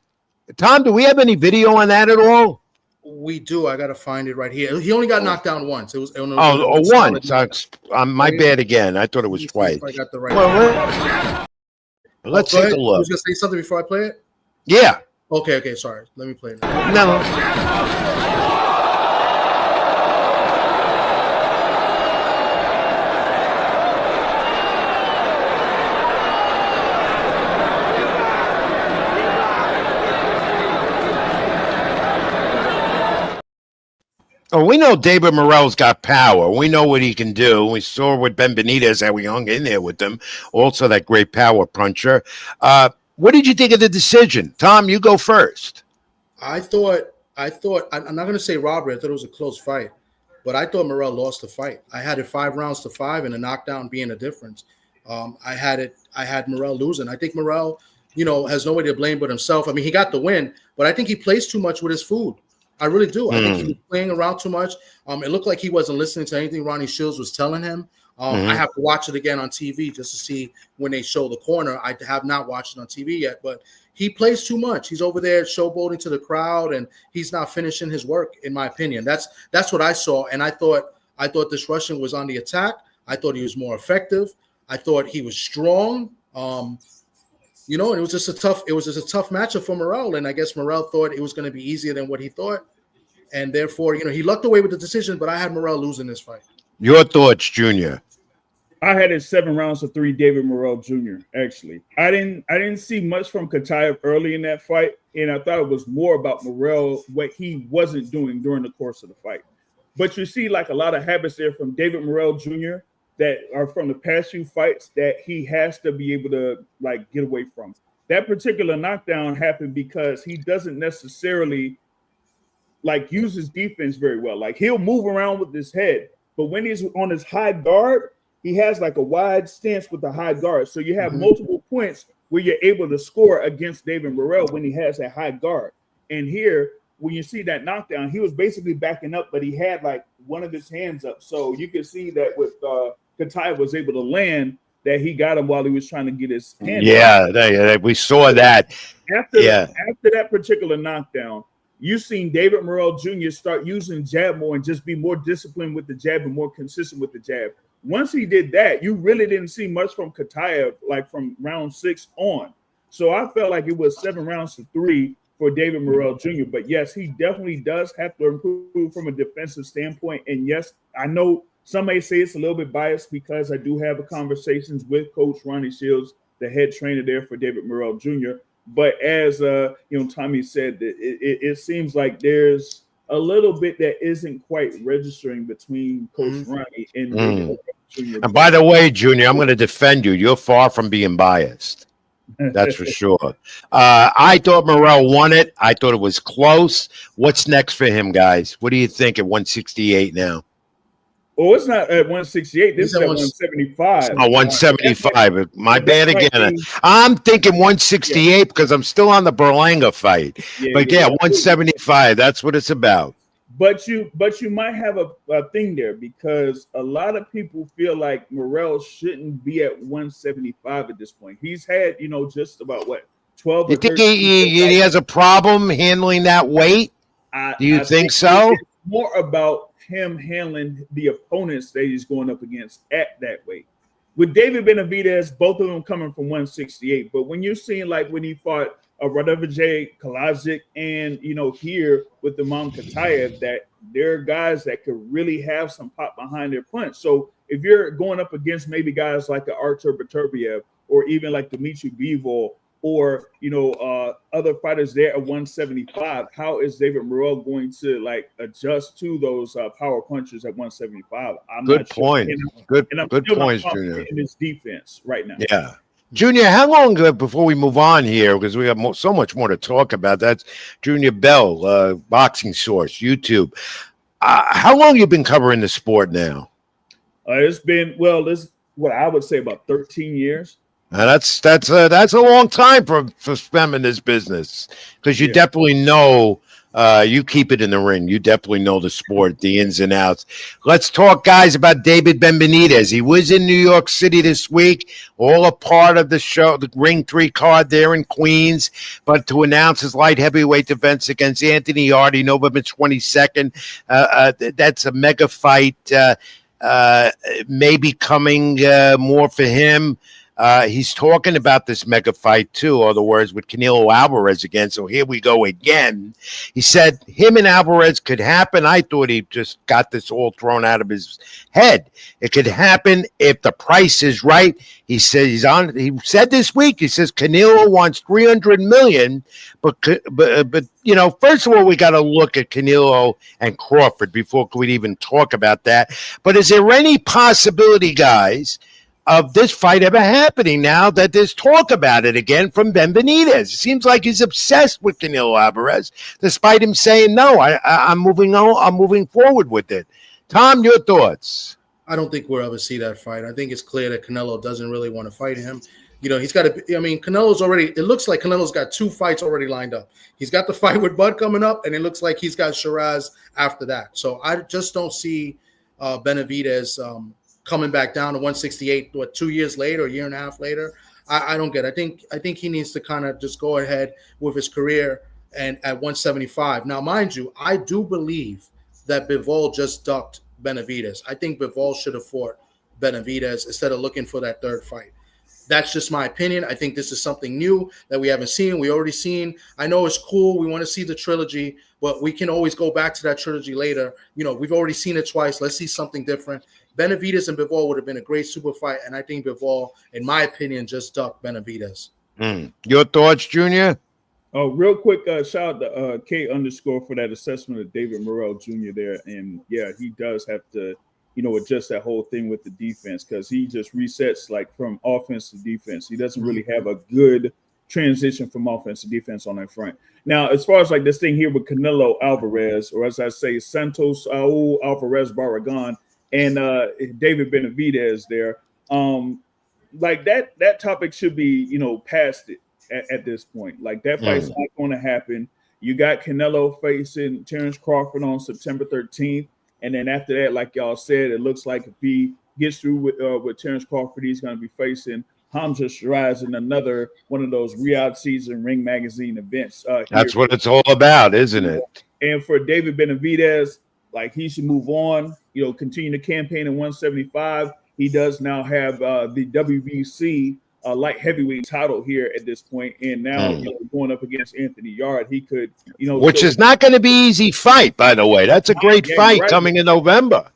do we have any video on that at all? We do. I got to find it right here. He only got knocked down once. Once. My bad again. I thought it was twice. I got the right. Let's take a look. I was going to say something before I play it? Yeah. Okay. Sorry. Let me play it. No. Oh, we know David Morel's got power. We know what he can do. We saw with Ben Benitez how we hung in there with him. Also, that great power puncher. What did you think of the decision? Tom, you go first. I thought I'm not going to say robbery. I thought it was a close fight, but I thought Morel lost the fight. I had it 5-5 and a knockdown being a difference. I had Morel losing. I think Morel, has nobody to blame but himself. I mean, he got the win, but I think he plays too much with his food. I really do. I think he was playing around too much. It looked like he wasn't listening to anything Ronnie Shields was telling him. I have to watch it again on TV just to see when they show the corner. I have not watched it on TV yet, but he plays too much. He's over there showboating to the crowd, and he's not finishing his work, in my opinion. That's what I saw, and I thought this Russian was on the attack. I thought he was more effective. I thought he was strong. And it was just a tough matchup for Morel, and I guess Morel thought it was going to be easier than what he thought, and therefore, he lucked away with the decision. But I had Morel losing this fight. Your thoughts, Junior? I had it 7-3, David Morel Jr. Actually, I didn't see much from Kataev early in that fight, and I thought it was more about Morel, what he wasn't doing during the course of the fight. But you see, like a lot of habits there from David Morel Jr. that are from the past few fights that he has to be able to get away from. That particular knockdown happened because he doesn't necessarily use his defense very well. He'll move around with his head, but when he's on his high guard, he has a wide stance with the high guard. So you have multiple points where you're able to score against David Morel when he has a high guard. And here, when you see that knockdown, he was basically backing up, but he had one of his hands up. So you can see that with Kataev was able to land, that he got him while he was trying to get his hand. Yeah, we saw that. After that particular knockdown, you've seen David Morel Jr. start using jab more and just be more disciplined with the jab and more consistent with the jab. Once he did that, you really didn't see much from Kataev, from round 6 on. So I felt like it was 7-3 for David Morel Jr. But yes, he definitely does have to improve from a defensive standpoint. And yes, I know Some may say it's a little bit biased because I do have conversations with Coach Ronnie Shields, the head trainer there for David Morrell Jr. But as Tommy said, it seems like there's a little bit that isn't quite registering between Coach Ronnie and David Morrell Jr. And by the way, Junior, I'm going to defend you. You're far from being biased. That's for sure. I thought Morrell won it. I thought it was close. What's next for him, guys? What do you think at 168 now? Well, it's not at 168. This is at 175. Oh, 175. My bad again. I'm thinking 168 because I'm still on the Berlanga fight. But 175. That's what it's about. But you might have a thing there because a lot of people feel like Morrell shouldn't be at 175 at this point. He's had, just about 12. You think he has a problem handling that weight? Do you think so? It's more about him handling the opponents that he's going up against at that weight. With David Benavidez, both of them coming from 168. But when you're seeing like when he fought Radovijay Kalajic and, here with the Imam Katayev, that there are guys that could really have some pop behind their punch. So if you're going up against maybe guys like Artur Beterbiev or even like Dimitri Bivol or, other fighters there at 175, how is David Morrell going to adjust to those power punches at 175? Good point. Good points, Junior. In his defense right now. Yeah. Junior, how long before we move on here, because we have so much more to talk about. That's Junior Bell, Boxing Source, YouTube. How long you been covering the sport now? It's been, this what I would say about 13 years. That's a long time for them in this business because you definitely know you keep it in the ring. You definitely know the sport, the ins and outs. Let's talk, guys, about David Benavidez. He was in New York City this week, all a part of the show, the Ring 3 card there in Queens, but to announce his light heavyweight defense against Anthony Yarde, November 22nd. That's a mega fight, maybe coming more for him. He's talking about this mega fight, too, other words, with Canelo Alvarez again. So here we go again. He said him and Alvarez could happen. I thought he just got this all thrown out of his head. It could happen if the price is right. He said he said this week, he says Canelo wants $300 million. But first of all, we got to look at Canelo and Crawford before we even talk about that. But is there any possibility, guys, of this fight ever happening now that there's talk about it again from Benavidez? It seems like he's obsessed with Canelo Alvarez, despite him saying, no, I'm moving on. I'm moving forward with it. Tom, your thoughts? I don't think we'll ever see that fight. I think it's clear that Canelo doesn't really want to fight him. He's got to, Canelo's already, it looks like Canelo's got 2 fights already lined up. He's got the fight with Bud coming up, and it looks like he's got Shiraz after that. So I just don't see Benavidez coming back down to 168, 2 years later, a year and a half later. I don't get it. I think he needs to kind of just go ahead with his career and at 175. Now, mind you, I do believe that Bivol just ducked Benavidez. I think Bivol should have fought Benavidez instead of looking for that third fight. That's just my opinion. I think this is something new that we haven't seen. We already seen. I know it's cool. We want to see the trilogy, but we can always go back to that trilogy later. We've already seen it twice. Let's see something different. Benavidez and Bivol would have been a great super fight, and I think Bivol, in my opinion, just ducked Benavidez. Your thoughts, Junior? Oh, real quick, shout out to K_ for that assessment of David Morrell Jr. there. And yeah, he does have to, adjust that whole thing with the defense because he just resets from offense to defense. He doesn't really have a good transition from offense to defense on that front. Now, as far as this thing here with Canelo Alvarez, or as I say, Santos Saul Alvarez Barragan and David Benavidez there, that topic should be, past it at this point. That fight's not going to happen. You got Canelo facing Terrence Crawford on September 13th. And then after that, like y'all said, it looks like if he gets through with Terrence Crawford, he's going to be facing Hamza Shiraz in another one of those Riyadh Season Ring Magazine events. That's what it's all about, isn't it? And for David Benavidez, he should move on, continue to campaign in 175. He does now have the WBC light heavyweight title here at this point, and now going up against Anthony Yarde, he could, which is not going to be easy fight, by the way. That's a great fight coming in November.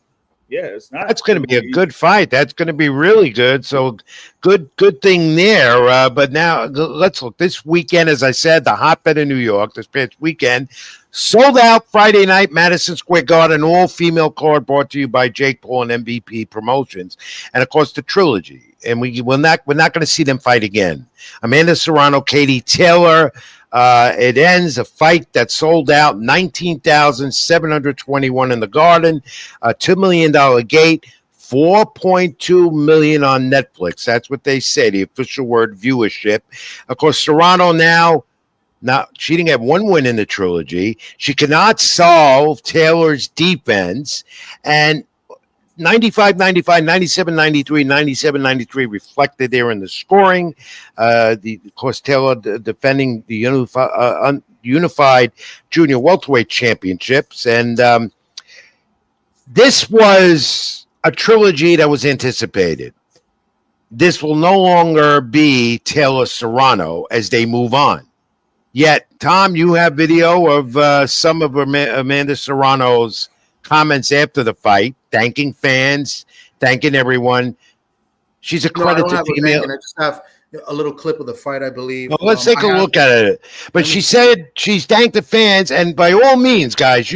Yeah, it's not. That's going to be a good fight. That's going to be really good. So good thing there. But now let's look. This weekend, as I said, the hotbed of New York, this past weekend, sold out Friday night, Madison Square Garden, all-female card brought to you by Jake Paul and MVP Promotions. And, of course, the Trilogy. And we're not going to see them fight again. Amanda Serrano, Katie Taylor. It ends a fight that sold out, 19,721 in the Garden, a $2 million gate, 4.2 million on Netflix. That's what they say, the official word viewership. Of course, Serrano now she didn't have one win in the Trilogy. She cannot solve Taylor's defense, and 95-95, 97-93, 97-93 reflected there in the scoring. Of course, Taylor defending the unified junior welterweight championships. And this was a Trilogy that was anticipated. This will no longer be Taylor Serrano as they move on. Yet, Tom, you have video of some of Amanda Serrano's comments after the fight, thanking fans, thanking everyone. She's a credit to female. I just have a little clip of the fight, I believe. Well, let's take a look at it. But she said she's thanked the fans, and by all means, guys,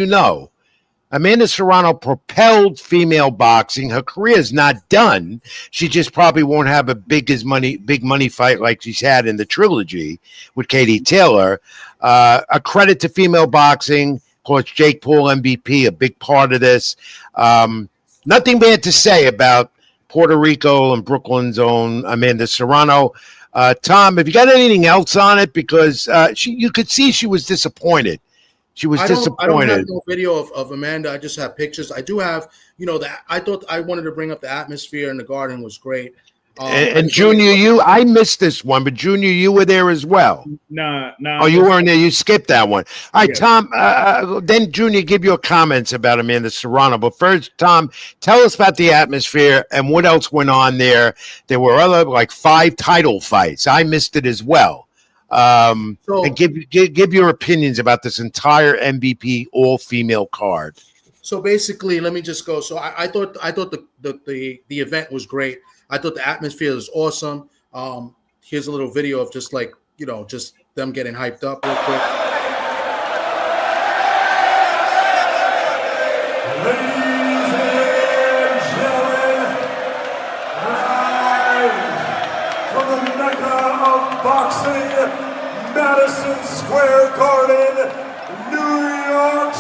Amanda Serrano propelled female boxing. Her career is not done. She just probably won't have a big money fight like she's had in the Trilogy with Katie Taylor. A credit to female boxing. Of course, Jake Paul, MVP, a big part of this. Nothing bad to say about Puerto Rico and Brooklyn's own Amanda Serrano. Tom, have you got anything else on it? Because you could see she was disappointed. She was disappointed. I don't have no video of Amanda. I just have pictures. I do have, I thought I wanted to bring up the atmosphere in the Garden was great. And Junior, I missed this one, but Junior, you were there as well. Nah. Oh, you weren't there. You skipped that one. All right, yeah. Tom, then Junior, give your comments about Amanda Serrano. But first, Tom, tell us about the atmosphere and what else went on there. There were other, 5 title fights. I missed it as well. And give your opinions about this entire MVP all-female card. So basically, let me just go. So I thought the event was great. I thought the atmosphere was awesome. Here's a little video of just just them getting hyped up real quick. Ladies and gentlemen, live from the Mecca of boxing, Madison Square Garden, New York.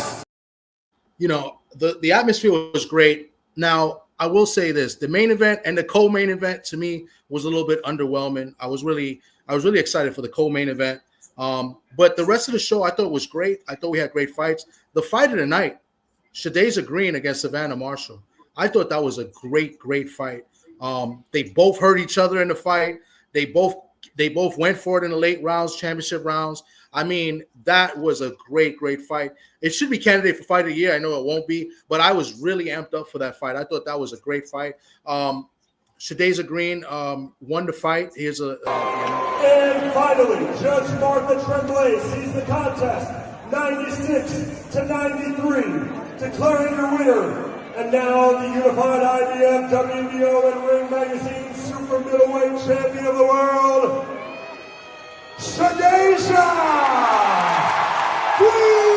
The atmosphere was great. Now, I will say this: the main event and the co-main event to me was a little bit underwhelming. I was really excited for the co-main event, but the rest of the show I thought was great. I thought we had great fights. The fight of the night, Shadaza Green against Savannah Marshall. I thought that was a great fight. They both hurt each other in the fight. They both went for it in the late rounds, championship rounds. I mean, that was a great fight. It should be candidate for fight of the year. I know it won't be, but I was really amped up for that fight. I thought that was a great fight. Shadaza Green won the fight. Here's a And finally, Judge Martha Tremblay sees the contest 96-93, declaring your winner. And now the unified IBF, WBO, and Ring Magazine Super Middleweight Champion of the World, Shadaza Green!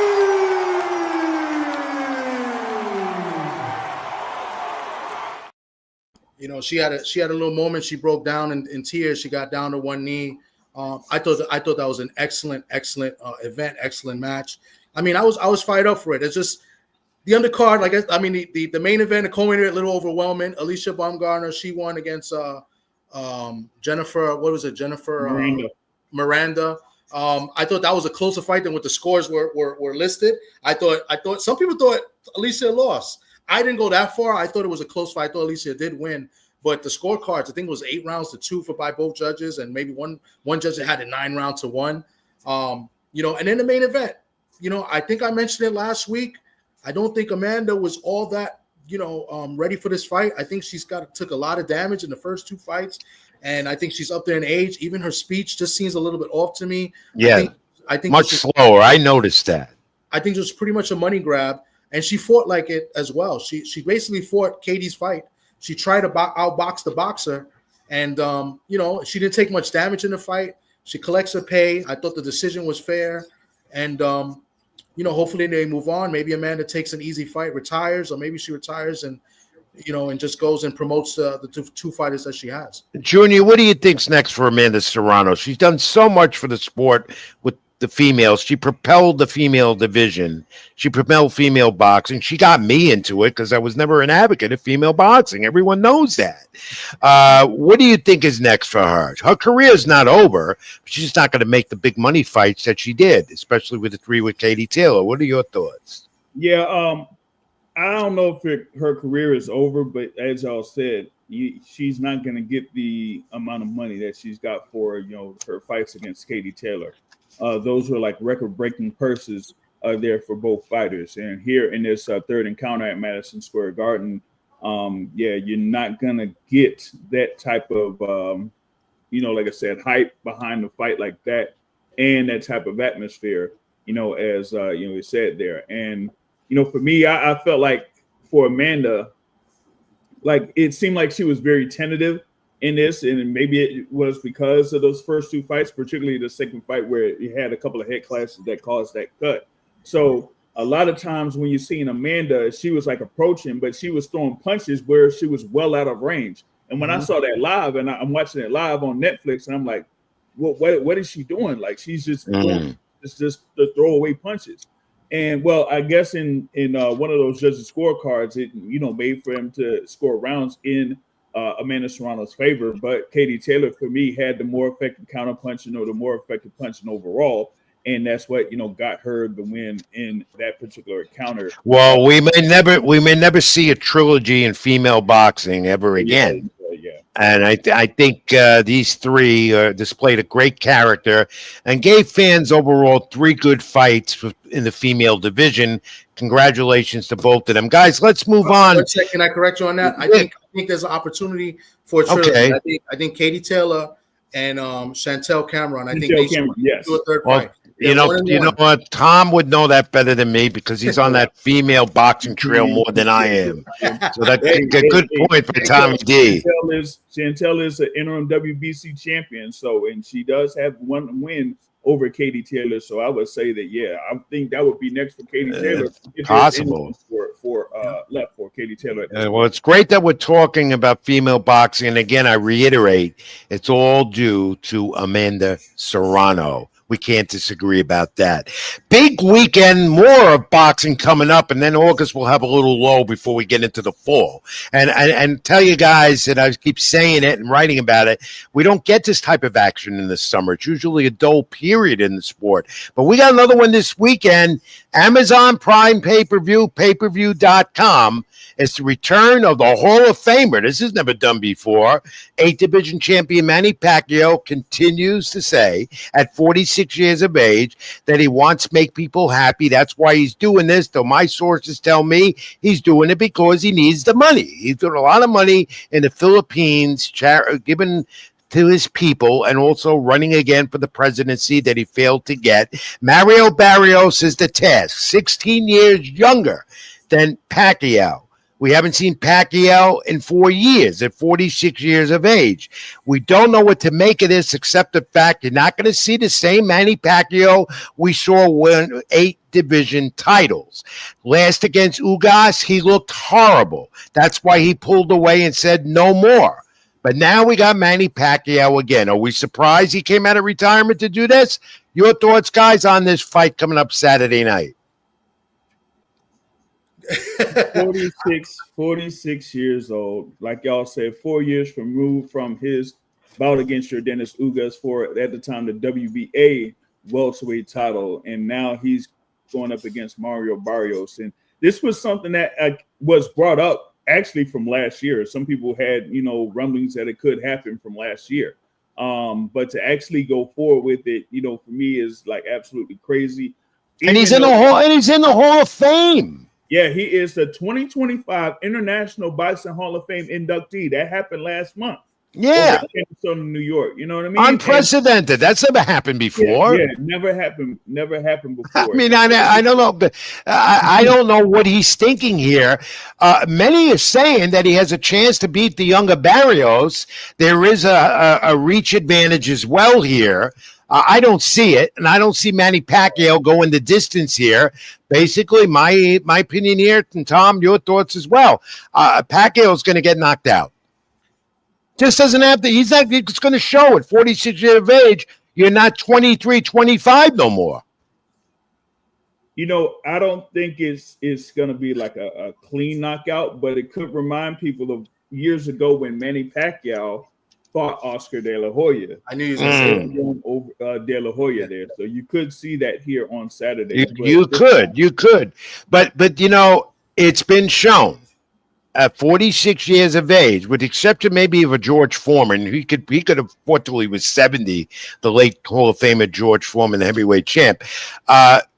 She had a little moment. She broke down in tears. She got down to one knee. I thought that was an excellent event, excellent match. I mean, I was fired up for it. It's just the undercard. The main event, the co-main event, a little overwhelming. Alicia Baumgartner, she won against Jennifer. What was it? Miranda. I thought that was a closer fight than what the scores were listed. I thought some people thought Alicia lost. I didn't go that far. I thought it was a close fight. I thought Alicia did win, but the scorecards, I think it was 8 rounds to 2 by both judges, and maybe one judge that had it 9 rounds to 1. And then the main event, I think I mentioned it last week. I don't think Amanda was all that, ready for this fight. I think she's took a lot of damage in the first 2 fights. And I think she's up there in age. Even her speech just seems a little bit off to me. Yeah, I think much slower. I noticed that. I think it was pretty much a money grab. and she fought like it as well. She basically fought Katie's fight. She tried to outbox the boxer, and she didn't take much damage in the fight. She collects her pay. I thought the decision was fair, and hopefully they move on. Maybe Amanda takes an easy fight, retires, or maybe she retires and just goes and promotes the two fighters that she has. Junior, what do you think's next for Amanda Serrano? She's done so much for the sport with the females. She propelled the female division. She propelled female boxing. She got me into it because I was never an advocate of female boxing. Everyone knows that. What do you think is next for her? Her career is not over. She's not going to make the big money fights that she did, especially with the 3 with Katie Taylor. What are your thoughts? Yeah, I don't know if her career is over, but as y'all said, she's not going to get the amount of money that she's got for her fights against Katie Taylor. Those were like record-breaking purses there for both fighters. And here in this third encounter at Madison Square Garden, you're not going to get that type of, like I said, hype behind the fight like that and that type of atmosphere, as we said there. And, for me, I felt like for Amanda, like it seemed like she was very tentative in this, and maybe it was because of those first 2 fights, particularly the second fight where it had a couple of head clashes that caused that cut. So a lot of times when you're seeing Amanda, she was like approaching, but she was throwing punches where she was well out of range. And when I saw that live, and I'm watching it live on Netflix, and I'm like, what is she doing? Like she's just throwing, just the throwaway punches. And well, I guess in one of those judges' scorecards, it made for him to score rounds in Amanda Serrano's favor, but Katie Taylor for me had the more effective counter punching or the more effective punching overall, and that's what got her the win in that particular encounter. Well, we may never see a trilogy in female boxing ever again. Yeah. And I think these 3 displayed a great character and gave fans overall 3 good fights in the female division. Congratulations to both of them, guys. Let's move on. 1 second, can I correct you on that? I think there's an opportunity for a trilogy. Okay. I think Katie Taylor and Chantel Cameron. I think they should do a third Well, fight. you know what? Tom would know that better than me because he's on that female boxing trail more than I am. So that's a good point for Tommy D. Chantel is an interim WBC champion, and she does have 1 win over Katie Taylor. So I would say that, I think that would be next for Katie Taylor. Possible. Left for Katie Taylor. Well, it's great that we're talking about female boxing. And again, I reiterate, it's all due to Amanda Serrano. We can't disagree about that. Big weekend, more of boxing coming up, and then August will have a little lull before we get into the fall. And tell you guys that I keep saying it and writing about it, we don't get this type of action in the summer. It's usually a dull period in the sport. But we got another one this weekend. Amazon Prime pay-per-view, payperview.com. It's the return of the Hall of Famer. This is never done before. 8th division champion Manny Pacquiao continues to say at 46 years of age that he wants to make people happy. That's why he's doing this. Though my sources tell me he's doing it because he needs the money. He's doing a lot of money in the Philippines, given to his people, and also running again for the presidency that he failed to get. Mario Barrios is the task, 16 years younger than Pacquiao. We haven't seen Pacquiao in 4 years at 46 years of age. We don't know what to make of this except the fact you're not going to see the same Manny Pacquiao we saw win 8 division titles. Last against Ugas, he looked horrible. That's why he pulled away and said no more. But now we got Manny Pacquiao again. Are we surprised he came out of retirement to do this? Your thoughts, guys, on this fight coming up Saturday night? 46 years old. Like y'all said, 4 years removed from his bout against Yordenis Ugas for, at the time, the WBA welterweight title. And now he's going up against Mario Barrios. And this was something that was brought up actually from last year. Some people had, rumblings that it could happen from last year. But to actually go forward with it, for me is like absolutely crazy. And he's in the Hall of Fame. Yeah, he is the 2025 International Boxing Hall of Fame inductee. That happened last month. Yeah. over Minnesota, New York. You know what I mean? Unprecedented. That's never happened before. Yeah, never happened I before. mean, I don't know. But I don't know what he's thinking here. Many are saying that he has a chance to beat the younger Barrios. There is a reach advantage as well here. I don't see it, and I don't see Manny Pacquiao going the distance here. Basically, my opinion here, and Tom, your thoughts as well. Pacquiao is going to get knocked out. Just doesn't have to. He's not. It's going to show at 46 years of age. You're not 23, 25 no more. You know, I don't think it's going to be like a clean knockout, but it could remind people of years ago when Manny Pacquiao fought Oscar De La Hoya. I knew he was going to say over De La Hoya there, so you could see that here on Saturday. You could, but you know, it's been shown at 46 years of age, with the exception maybe of a George Foreman, he could have fought till he was 70, the late Hall of Famer George Foreman, the heavyweight champ.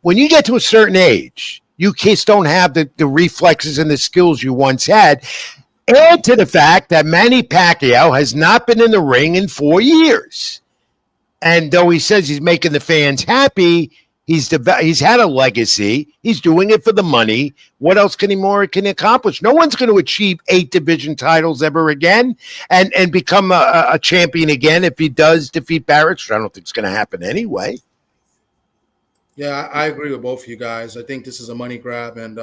When you get to a certain age, you just don't have the reflexes and the skills you once had. Add to the fact that Manny Pacquiao has not been in the ring in 4 years. And though he says he's making the fans happy, he's had a legacy. He's doing it for the money. What else can he accomplish? No one's going to achieve 8 division titles ever again and become a champion again if he does defeat Barrett. I don't think it's going to happen anyway. Yeah, I agree with both of you guys. I think this is a money grab, and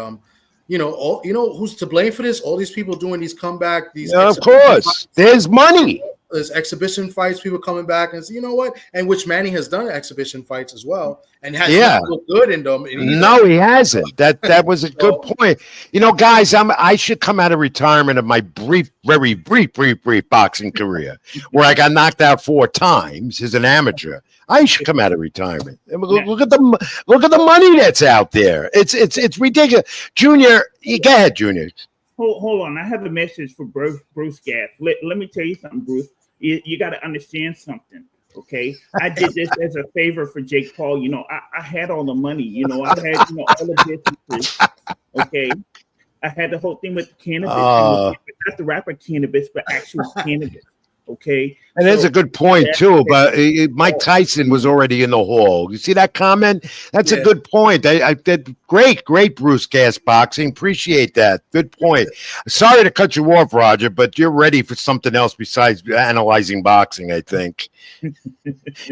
you know who's to blame for this? All these people doing these comeback, of course, there's money. There's exhibition fights, people coming back and say, you know what? And which Manny has done exhibition fights as well, and has not looked good in them. No, he hasn't. That was a good point. You know, guys, I should come out of retirement of my very brief boxing career, where I got knocked out 4 times as an amateur. I should come out of retirement. Look at the money that's out there. It's ridiculous. Junior, go ahead, Junior. Hold on. I have a message for Bruce Gaff. Let me tell you something, Bruce. You got to understand something, okay? I did this as a favor for Jake Paul. You know, I had all the money. You know, I had all the businesses, okay? I had the whole thing with the cannabis. Not the rapper cannabis, but actual cannabis. Okay, and there's a good point too. But Mike Tyson was already in the hall. You see that comment? That's a good point. I did great Bruce Gas boxing. Appreciate that. Good point. Sorry to cut you off, Roger, but you're ready for something else besides analyzing boxing. I think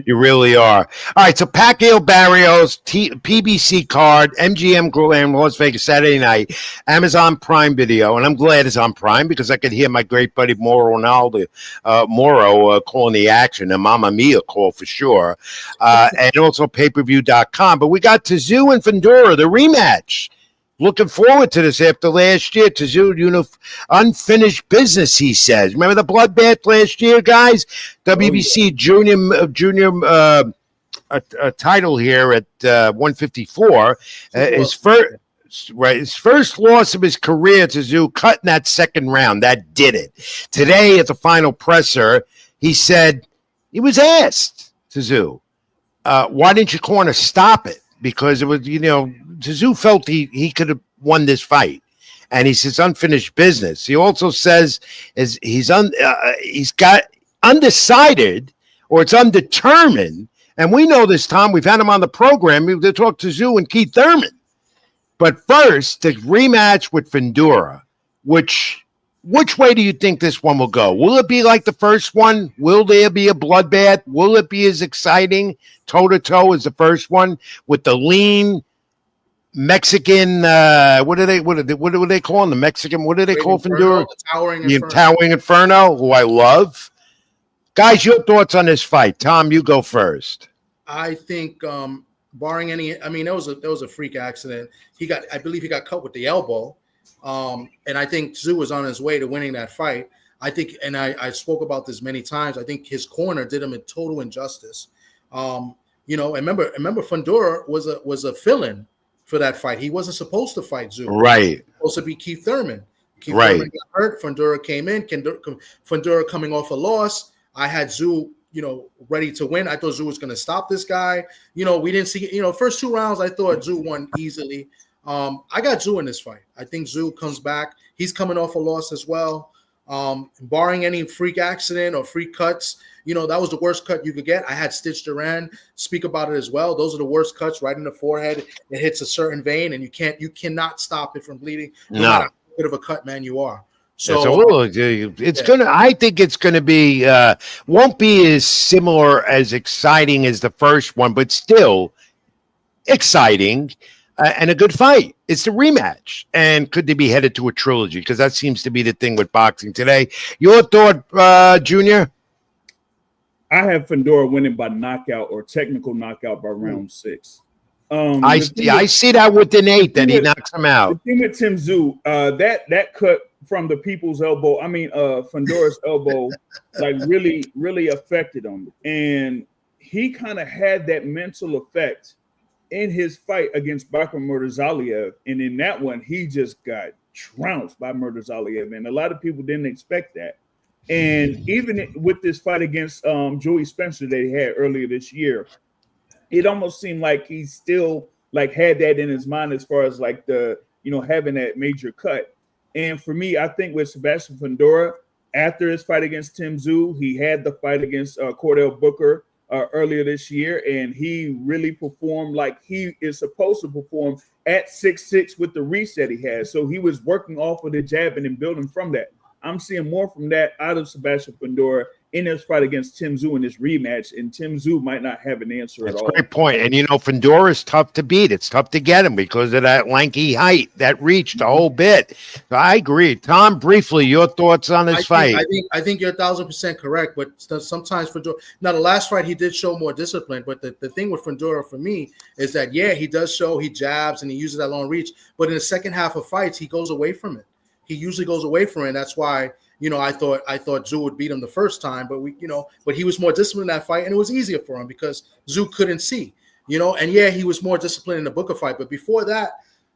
you really are. All right. So Pacquiao Barrios PBC card, MGM Grand Las Vegas Saturday night, Amazon Prime Video, and I'm glad it's on Prime because I could hear my great buddy Moro calling the action, and Mamma Mia call for sure, and also pay-per-view.com. But we got Tszyu and Fundora, the rematch. Looking forward to this after last year. Tszyu, unfinished business, he says. Remember the bloodbath last year, guys? WBC junior title here at 154. His first loss of his career, Tszyu, cut in that second round. That did it. Today, at the final presser, he said he was asked, Tszyu, why didn't your corner stop it? Because it was, Tszyu felt he could have won this fight. And he says unfinished business. He also says he's got undecided, or it's undetermined. And we know this, Tom. We've had him on the program. They talked to Tszyu and Keith Thurman. But first, the rematch with Fundora, which way do you think this one will go? Will it be like the first one? Will there be a bloodbath? Will it be as exciting toe-to-toe as the first one with the lean Mexican, what do they call him? The Mexican, what do they call Fundora? The Towering Inferno, who I love. Guys, your thoughts on this fight. Tom, you go first. I think barring any, that was a freak accident. I believe he got cut with the elbow. And I think Tszyu was on his way to winning that fight. I think, and I spoke about this many times, I think his corner did him a total injustice. And remember Fundora was a fill-in for that fight. He wasn't supposed to fight Tszyu. Right. He was supposed to be Keith Thurman. Thurman got hurt. Fundora came in. Fundora coming off a loss. I had Tszyu, ready to win. I thought Tszyu was going to stop this guy. We didn't see, first 2 rounds, I thought Tszyu won easily. I got Tszyu in this fight. I think Tszyu comes back. He's coming off a loss as well. Barring any freak accident or freak cuts, that was the worst cut you could get. I had Stitch Duran speak about it as well. Those are the worst cuts, right in the forehead. It hits a certain vein, and you cannot stop it from bleeding, no matter how good of a cut man you are. So I think it's gonna be won't be as similar as exciting as the first one, but still exciting and a good fight. It's the rematch, and could they be headed to a trilogy? Because that seems to be the thing with boxing today. Your thought, Junior? I have Fundora winning by knockout or technical knockout by round 6. I see that with an 8 that he knocks him out. The thing with Tim Tszyu, that cut from the people's elbow, Fundora's elbow, like really affected him. And he kind of had that mental effect in his fight against Bakr Murtazaliev. And in that one, he just got trounced by Murtazaliev. And a lot of people didn't expect that. And even with this fight against Joey Spencer that he had earlier this year, it almost seemed like he still like had that in his mind as far as like the, having that major cut. And for me, I think with Sebastian Fundora, after his fight against Tim Tszyu, he had the fight against Cordell Booker earlier this year, and he really performed like he is supposed to perform at 6'6" with the reach that he has. So he was working off of the jabbing and building from that. I'm seeing more from that out of Sebastian Fundora in his fight against Tim Tszyu in this rematch, and Tim Tszyu might not have an answer at all. That's a great point. And, Fundora is tough to beat. It's tough to get him because of that lanky height, that reach, the whole bit. So I agree. Tom, briefly, your thoughts on this fight? I think you're 1,000% correct, but sometimes Fundora – now, the last fight, he did show more discipline, but the thing with Fundora for me is that, he does show he jabs and he uses that long reach, but in the second half of fights, he goes away from it. He usually goes away from it, and that's why – I thought Tszyu would beat him the first time, but he was more disciplined in that fight, and it was easier for him because Tszyu couldn't see, and he was more disciplined in the Booker fight. But before that,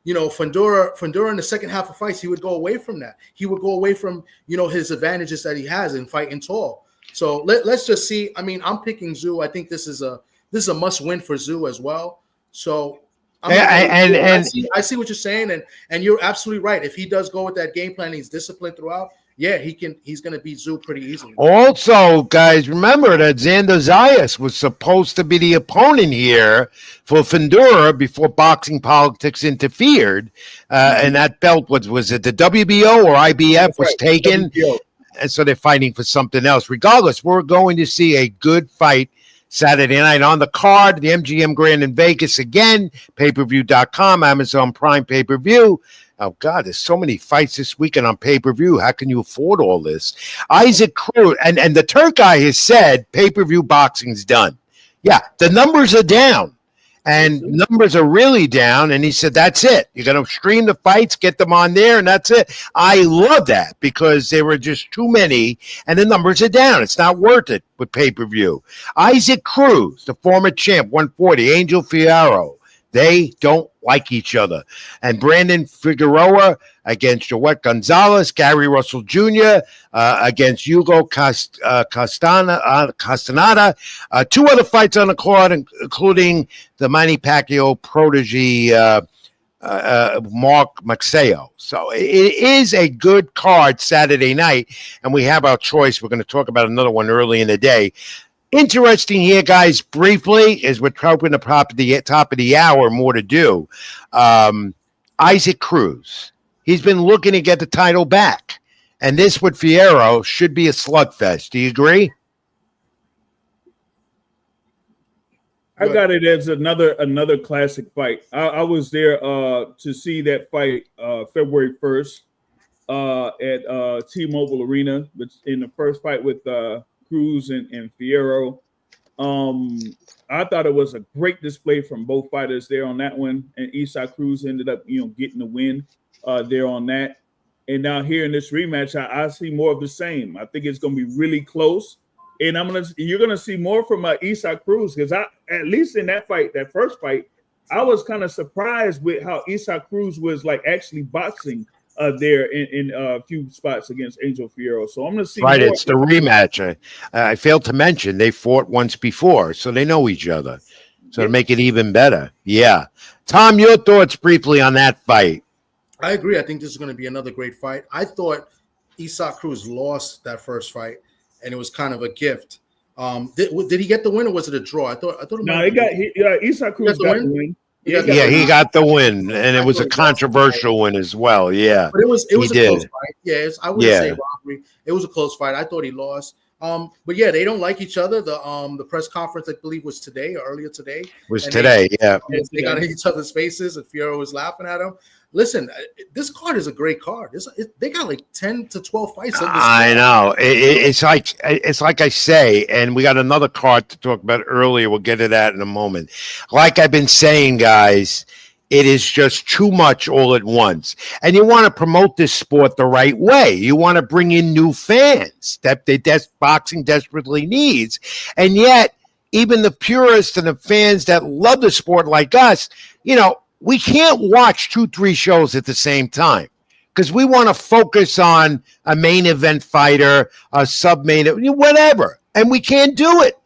Fundora in the second half of fights, he would go away from that. He would go away from, his advantages that he has in fighting tall. So let's just see. I'm picking Tszyu. I think this is a must win for Tszyu as well. So I see what you're saying, and you're absolutely right. If he does go with that game plan, he's disciplined throughout. He's going to beat Tszyu pretty easily. Also, guys, remember that Xander Zayas was supposed to be the opponent here for Fundora before boxing politics interfered. And that belt was it the WBO or IBF was taken? WBO. And so they're fighting for something else. Regardless, we're going to see a good fight Saturday night on the card, the MGM Grand in Vegas again, pay-per-view.com, Amazon Prime pay-per-view. Oh, God, there's so many fights this weekend on pay-per-view. How can you afford all this? Isaac Cruz, and the Turk guy has said pay-per-view boxing's done. Yeah, the numbers are down, and numbers are really down, and he said that's it. You're going to stream the fights, get them on there, and that's it. I love that because there were just too many, and the numbers are down. It's not worth it with pay-per-view. Isaac Cruz, the former champ, 140, Angel Fierro. They don't like each other. And Brandon Figueroa against Joet Gonzalez, Gary Russell Jr. Against Hugo Castaneda. 2 other fights on the card, including the Manny Pacquiao protege, Mark Maxeo. So it is a good card Saturday night, and we have our choice. We're going to talk about another one early in the day. Interesting here, guys, briefly, as we're hoping to top of the hour, more to do. Isaac Cruz, he's been looking to get the title back. And this with Fierro should be a slugfest. Do you agree? I got it as another classic fight. I was there to see that fight February 1st at T-Mobile Arena, in the first fight with Cruz and Fierro. I thought it was a great display from both fighters there on that one, and Isaac Cruz ended up getting the win there on that. And now here in this rematch, I see more of the same. I think it's going to be really close, and you're gonna see more from Isaac Cruz, because at least in that fight, that first fight, I was kind of surprised with how Isaac Cruz was like actually boxing there in a few spots against Angel Fierro. So I'm going to see. Right, it's the rematch. I failed to mention they fought once before, so they know each other. So to make it even better. Yeah. Tom, your thoughts briefly on that fight. I agree. I think this is going to be another great fight. I thought Isak Cruz lost that first fight, and it was kind of a gift. Did he get the win, or was it a draw? I thought. No, Isak Cruz got the win. Yeah, he got the win, and it was a controversial win as well. Yeah, but it was a close fight. Yeah, I wouldn't say robbery. It was a close fight. I thought he lost. But yeah, they don't like each other. The press conference, I believe, was today or earlier today. They got in each other's faces, and Fiora was laughing at him. Listen, this card is a great card. They got like 10 to 12 fights on this I know. It's like I say, and we got another card to talk about earlier. We'll get to that in a moment. Like I've been saying, guys, it is just too much all at once. And you want to promote this sport the right way. You want to bring in new fans that boxing desperately needs. And yet, even the purists and the fans that love the sport like us, we can't watch 2-3 shows at the same time because we want to focus on a main event fighter, a sub-main, whatever, and we can't do it.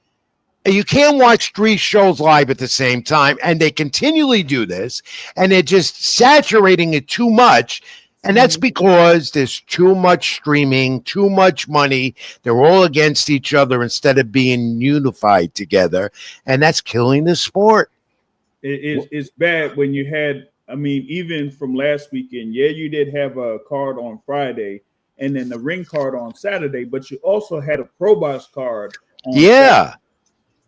And you can't watch 3 shows live at the same time, and they continually do this, and they're just saturating it too much, and that's because there's too much streaming, too much money. They're all against each other instead of being unified together, and that's killing the sport. It's bad when you had, even from last weekend, you did have a card on Friday and then the ring card on Saturday, but you also had a Pro Box card on Saturday.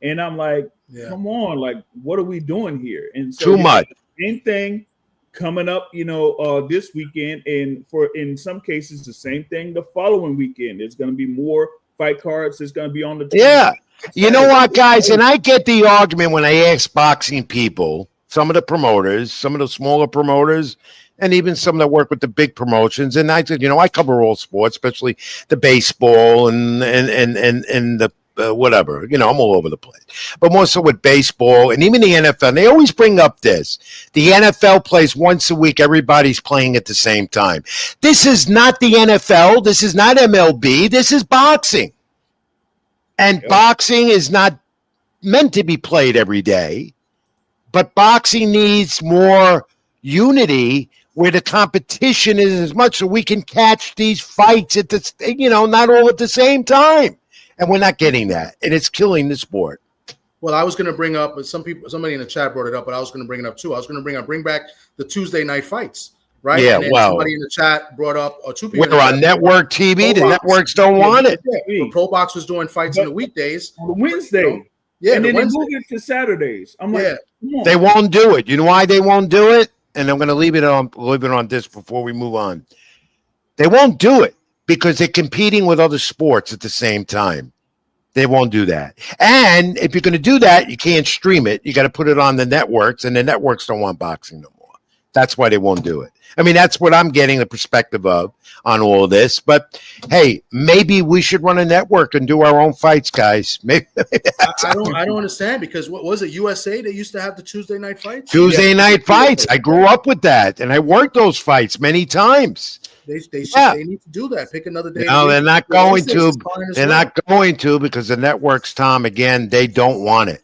And I'm like, come on, like, what are we doing here? And so too much. Same thing coming up, this weekend, and in some cases the same thing the following weekend. There's going to be more fight cards. It's going to be on the team. Yeah. You know what, guys? And I get the argument when I ask boxing people, some of the promoters, some of the smaller promoters, and even some that work with the big promotions. And I said, I cover all sports, especially the baseball and the whatever. I'm all over the place. But more so with baseball and even the NFL. And they always bring up this. The NFL plays once a week. Everybody's playing at the same time. This is not the NFL. This is not MLB. This is boxing. And boxing is not meant to be played every day, but boxing needs more unity where the competition is as much so we can catch these fights at the, not all at the same time. And we're not getting that, and it's killing the sport. Well, I was going to bring up, somebody in the chat brought it up, but I was going to bring it up too. I was going to bring back the Tuesday night fights. Right? Yeah, somebody in the chat brought up, or 2 people. We're on network TV. The networks don't want it. Yeah, Pro Box was doing fights on the weekdays. On Wednesday. And then they moved it to Saturdays. I'm like, come on. They won't do it. You know why they won't do it? And I'm going to leave it on this before we move on. They won't do it because they're competing with other sports at the same time. They won't do that. And if you're going to do that, you can't stream it. You got to put it on the networks, and the networks don't want boxing no more. That's why they won't do it. That's what I'm getting the perspective of on all of this. But hey, maybe we should run a network and do our own fights, guys. Maybe I don't understand, because what was it, USA? They used to have the Tuesday night fights. Tuesday night fights. I grew up with that, and I worked those fights many times. They need to do that. Pick another day. No, they're not going to. They're not going to, because the networks, Tom, again, they don't want it.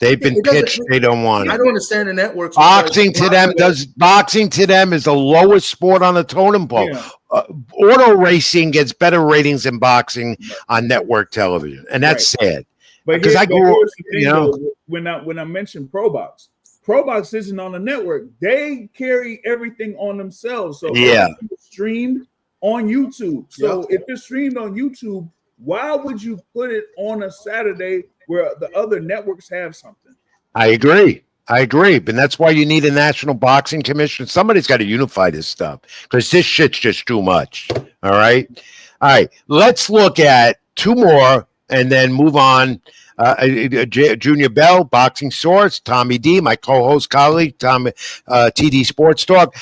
They've been pitched. They don't want it. I don't understand the networks. Boxing to them is the lowest sport on the totem pole. Yeah. Auto racing gets better ratings than boxing on network television, and that's sad. But because I grew up, when I mentioned Pro Box isn't on the network. They carry everything on themselves. So it's streamed on YouTube. So if it's streamed on YouTube, why would you put it on a Saturday where the other networks have something? I agree. But that's why you need a national boxing commission. Somebody's got to unify this stuff, because this shit's just too much. All right. Let's look at 2 more and then move on. Junior Bell, Boxing Source, Tommy D, my co-host colleague, TD Sports Talk,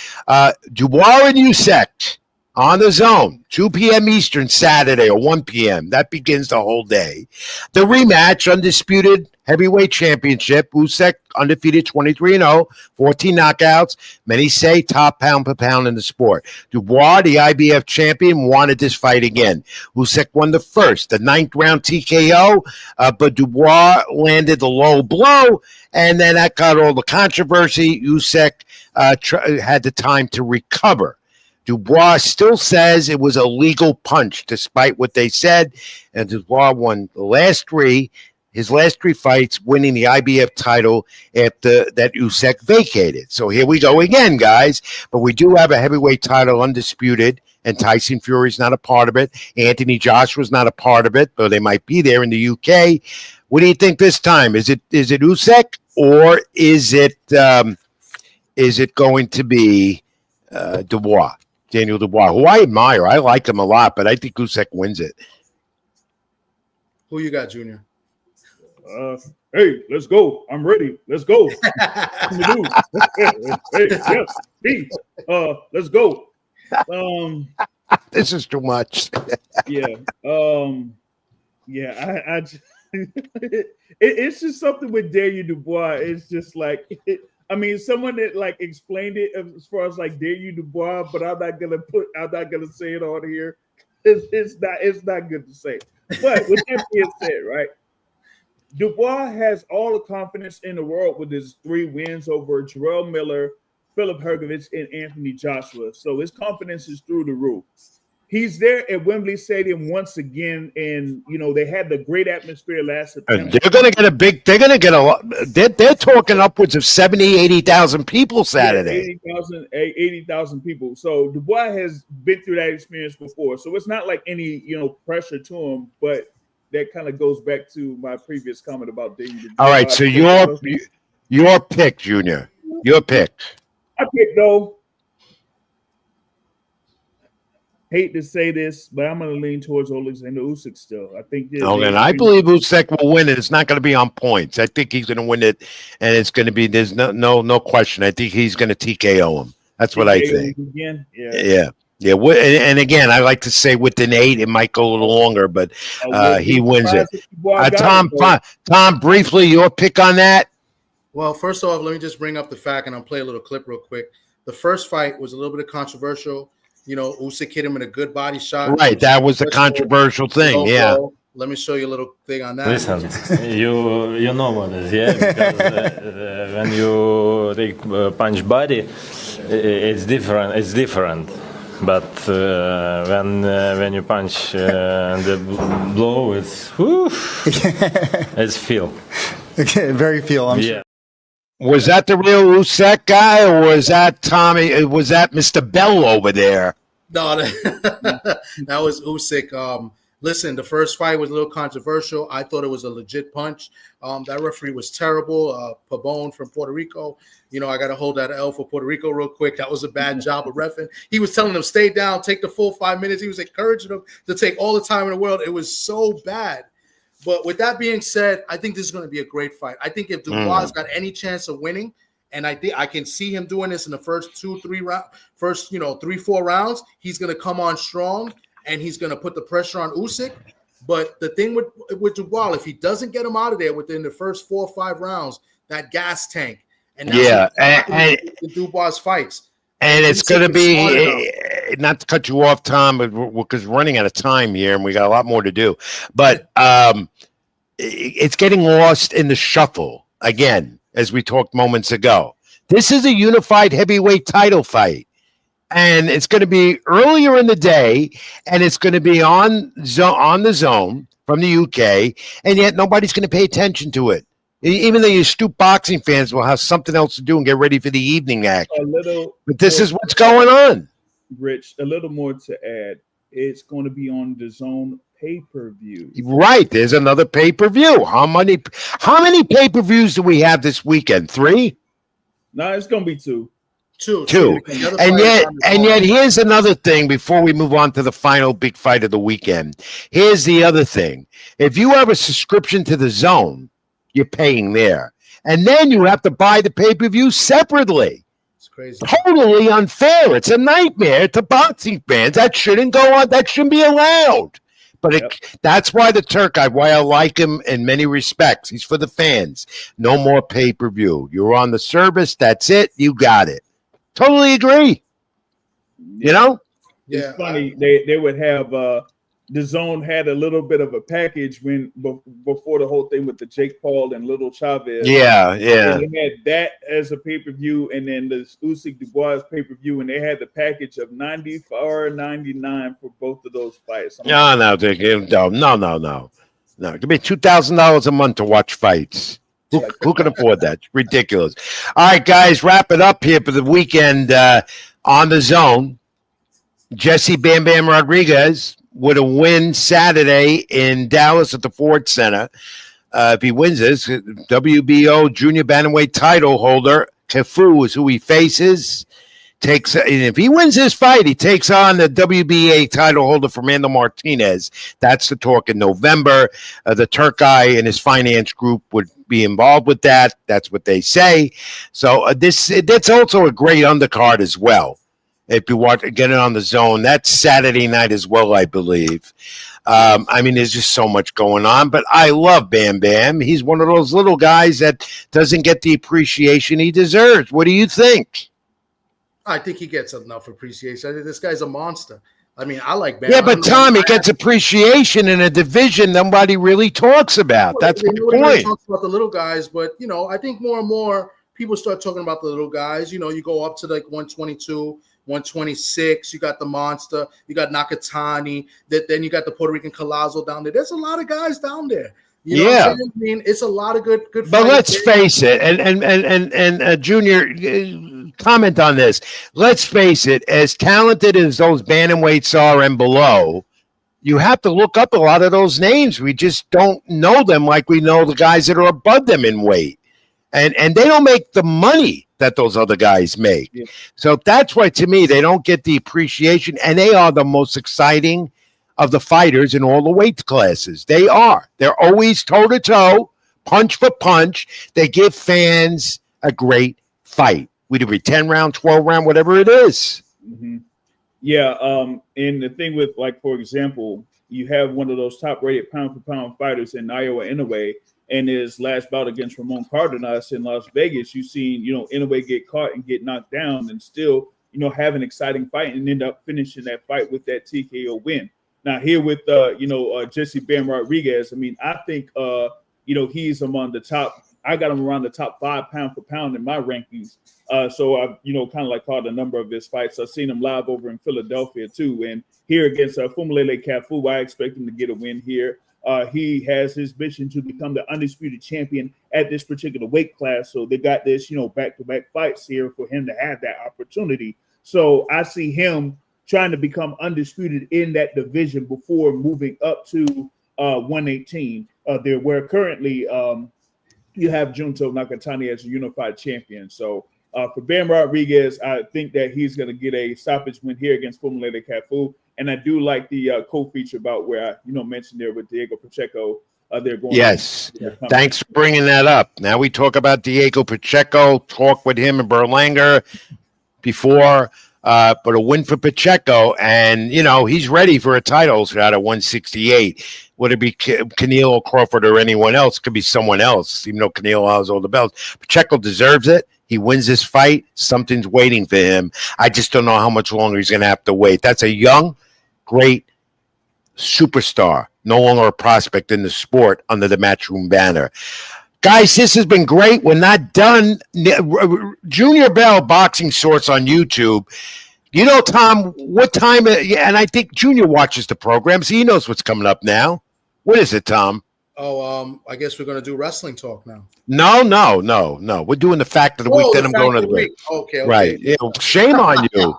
Dubois and Usyk on the Zone, 2 p.m. Eastern Saturday, or 1 p.m. That begins the whole day. The rematch, undisputed heavyweight championship. Usyk undefeated, 23-0, 14 knockouts. Many say top pound per pound in the sport. Dubois, the IBF champion, wanted this fight again. Usyk won the first, the 9th round TKO, but Dubois landed the low blow, and then that got all the controversy. Usyk had the time to recover. Dubois still says it was a legal punch, despite what they said. And Dubois won his last three fights, winning the IBF title after that Usyk vacated. So here we go again, guys. But we do have a heavyweight title undisputed, and Tyson Fury's not a part of it. Anthony Joshua's not a part of it, though they might be there in the UK. What do you think this time? Is it Usyk, or is it going to be Dubois? Daniel Dubois, who I admire. I like him a lot, but I think Usyk wins it. Who you got, Junior? Hey, let's go. I'm ready. Let's go. Let's go. This is too much. Yeah. It's just something with Daniel Dubois. It's just like someone that like explained it as far as like Daniel Dubois, but I'm not gonna say it on here. It's not good to say. But with that being said, right? Dubois has all the confidence in the world with his 3 wins over Jarrell Miller, Philip Hrgovic, and Anthony Joshua. So his confidence is through the roof. He's there at Wembley Stadium once again, and they had the great atmosphere last September. And they're going to get a lot. They're talking upwards of 80,000 people Saturday. 80,000 people. So Dubois has been through that experience before. So it's not like any pressure to him, but that kind of goes back to my previous comment about Daniel Dubois. All right, so your pick, Junior. Your pick. I picked though. Hate to say this, but I'm going to lean towards Alexander Usyk still. I think. And I believe Usyk will win it. It's not going to be on points. I think he's going to win it, and it's going to be. There's no question. I think he's going to TKO him. That's what I think. Again? Yeah. And again, I like to say within 8, it might go a little longer, but he wins it. Tom, briefly, your pick on that? Well, first off, let me just bring up the fact, and I'll play a little clip real quick. The first fight was a little bit controversial. Usyk hit him in a good body shot. Right, that was the controversial thing. Yeah. Let me show you a little thing on that. Listen, you know what it is, yeah? Because when you take punch body, it's different. It's different. But when you punch the blow, it's feel. Okay, very feel. I'm sure. Was that the real Usyk guy, or was that Tommy? Was that Mr. Bell over there? No, that was Usyk. Listen, the first fight was a little controversial. I thought it was a legit punch. That referee was terrible. Pabon from Puerto Rico. I got to hold that L for Puerto Rico real quick. That was a bad job of reffing. He was telling them, stay down, take the full 5 minutes. He was encouraging them to take all the time in the world. It was so bad. But with that being said, I think this is going to be a great fight. I think if Dubois got any chance of winning, and I think I can see him doing this in the first 3-4 rounds, he's going to come on strong and he's going to put the pressure on Usyk. But the thing with Dubois, if he doesn't get him out of there within the first 4 or 5 rounds, that gas tank. And Dubois fights. And it's going to be, not to cut you off, Tom, because we're running out of time here and we got a lot more to do. But it's getting lost in the shuffle again, as we talked moments ago. This is a unified heavyweight title fight. And it's going to be earlier in the day, and it's going to be on the zone from the UK, and yet nobody's going to pay attention to it. Even though you astute boxing fans will have something else to do and get ready for the evening action. But this is what's going on. Rich, a little more to add. It's going to be on the zone pay-per-view. Right. There's another pay-per-view. How many pay-per-views do we have this weekend? 3? No, it's going to be 2. Two. And yet here's another thing before we move on to the final big fight of the weekend. Here's the other thing. If you have a subscription to the zone, you're paying there. And then you have to buy the pay-per-view separately. It's crazy. Totally unfair. It's a nightmare to boxing fans. That shouldn't go on. That shouldn't be allowed. But that's why why I like him in many respects. He's for the fans. No more pay-per-view. You're on the service. That's it. You got it. Totally agree. It's funny. They would have the Zone had a little bit of a package before the whole thing with the Jake Paul and Little Chavez. Yeah. And they had that as a pay-per-view, and then the Usyk Dubois pay-per-view, and they had the package of $94.99 for both of those fights. No. Give me $2,000 a month to watch fights. Who can afford that? It's ridiculous. All right, guys, wrap it up here for the weekend on the Zone. Jesse Bam Bam Rodriguez with a win Saturday in Dallas at the Ford Center. If he wins this, WBO junior bantamweight title holder Cafu is who he faces. And if he wins this fight, he takes on the WBA title holder Fernando Martinez. That's the talk in November. The Turk guy and his finance group would be involved with that. That's what they say. So that's also a great undercard as well. If you want to get it on the Zone, that's Saturday night as well, I believe. There's just so much going on, but I love Bam Bam. He's one of those little guys that doesn't get the appreciation he deserves. What do you think? I think he gets enough appreciation. I think this guy's a monster. I like Bam. Yeah, but Tom, he gets appreciation in a division nobody really talks about. That's my point. Nobody talks about the little guys, but I think more and more people start talking about the little guys. You go up to like 122. 126, you got the monster, you got Nakatani, then you got the Puerto Comment Collazo down there. There's a lot of guys down there. You know what I'm saying? It's a lot of good But let's face it, and Junior, comment on this. Let's face it, as talented as those bantamweights are and below, you have to look up a lot of those names. We just don't know them like we know the guys that are above them in weight. And they don't make the money that those other guys make. Yeah. So that's why, to me, they don't get the appreciation, and they are the most exciting of the fighters in all the weight classes. They are. They're always toe-to-toe, punch for punch. They give fans a great fight. Whether it be 10-round, 12-round, whatever it is. Mm-hmm. Yeah, and the thing with, like, for example, you have one of those top-rated pound-for-pound fighters in Iowa Inoue, and his last bout against Ramon Cardenas in Las Vegas, you've seen, Inoue get caught and get knocked down and still, have an exciting fight and end up finishing that fight with that TKO win. Now here with, Jesse Bam Rodriguez, I think, he's among the top. I got him around the top 5 pound for pound in my rankings. So I've, kind of like caught a number of his fights. I've seen him live over in Philadelphia too. And here against Fumulele Cafu, I expect him to get a win here. He has his mission to become the undisputed champion at this particular weight class. So they got this, back-to-back fights here for him to have that opportunity. So I see him trying to become undisputed in that division before moving up to 118. Where currently you have Junto Nakatani as a unified champion. So for Bam Rodriguez, I think that he's going to get a stoppage win here against Fumulele Cafu. And I do like the co-feature about where I, mentioned there with Diego Pacheco. They're going. Yes. Thanks for bringing that up. Now we talk about Diego Pacheco, talk with him and Berlanga before, but a win for Pacheco. And, he's ready for a title out of 168. Would it be Canelo, Crawford, or anyone else? Could be someone else, even though Canelo has all the belts. Pacheco deserves it. He wins this fight. Something's waiting for him. I just don't know how much longer he's going to have to wait. That's a young, great superstar, no longer a prospect in the sport under the Matchroom banner. Guys, this has been great. We're not done. Junior Bell Boxing Source on YouTube. Tom, what time? And I think Junior watches the program, so he knows what's coming up now. What is it, Tom? Oh, I guess we're going to do wrestling talk now. No. We're doing the fact of the week. Then I'm going to the break. Okay. Right. Yeah, shame on you.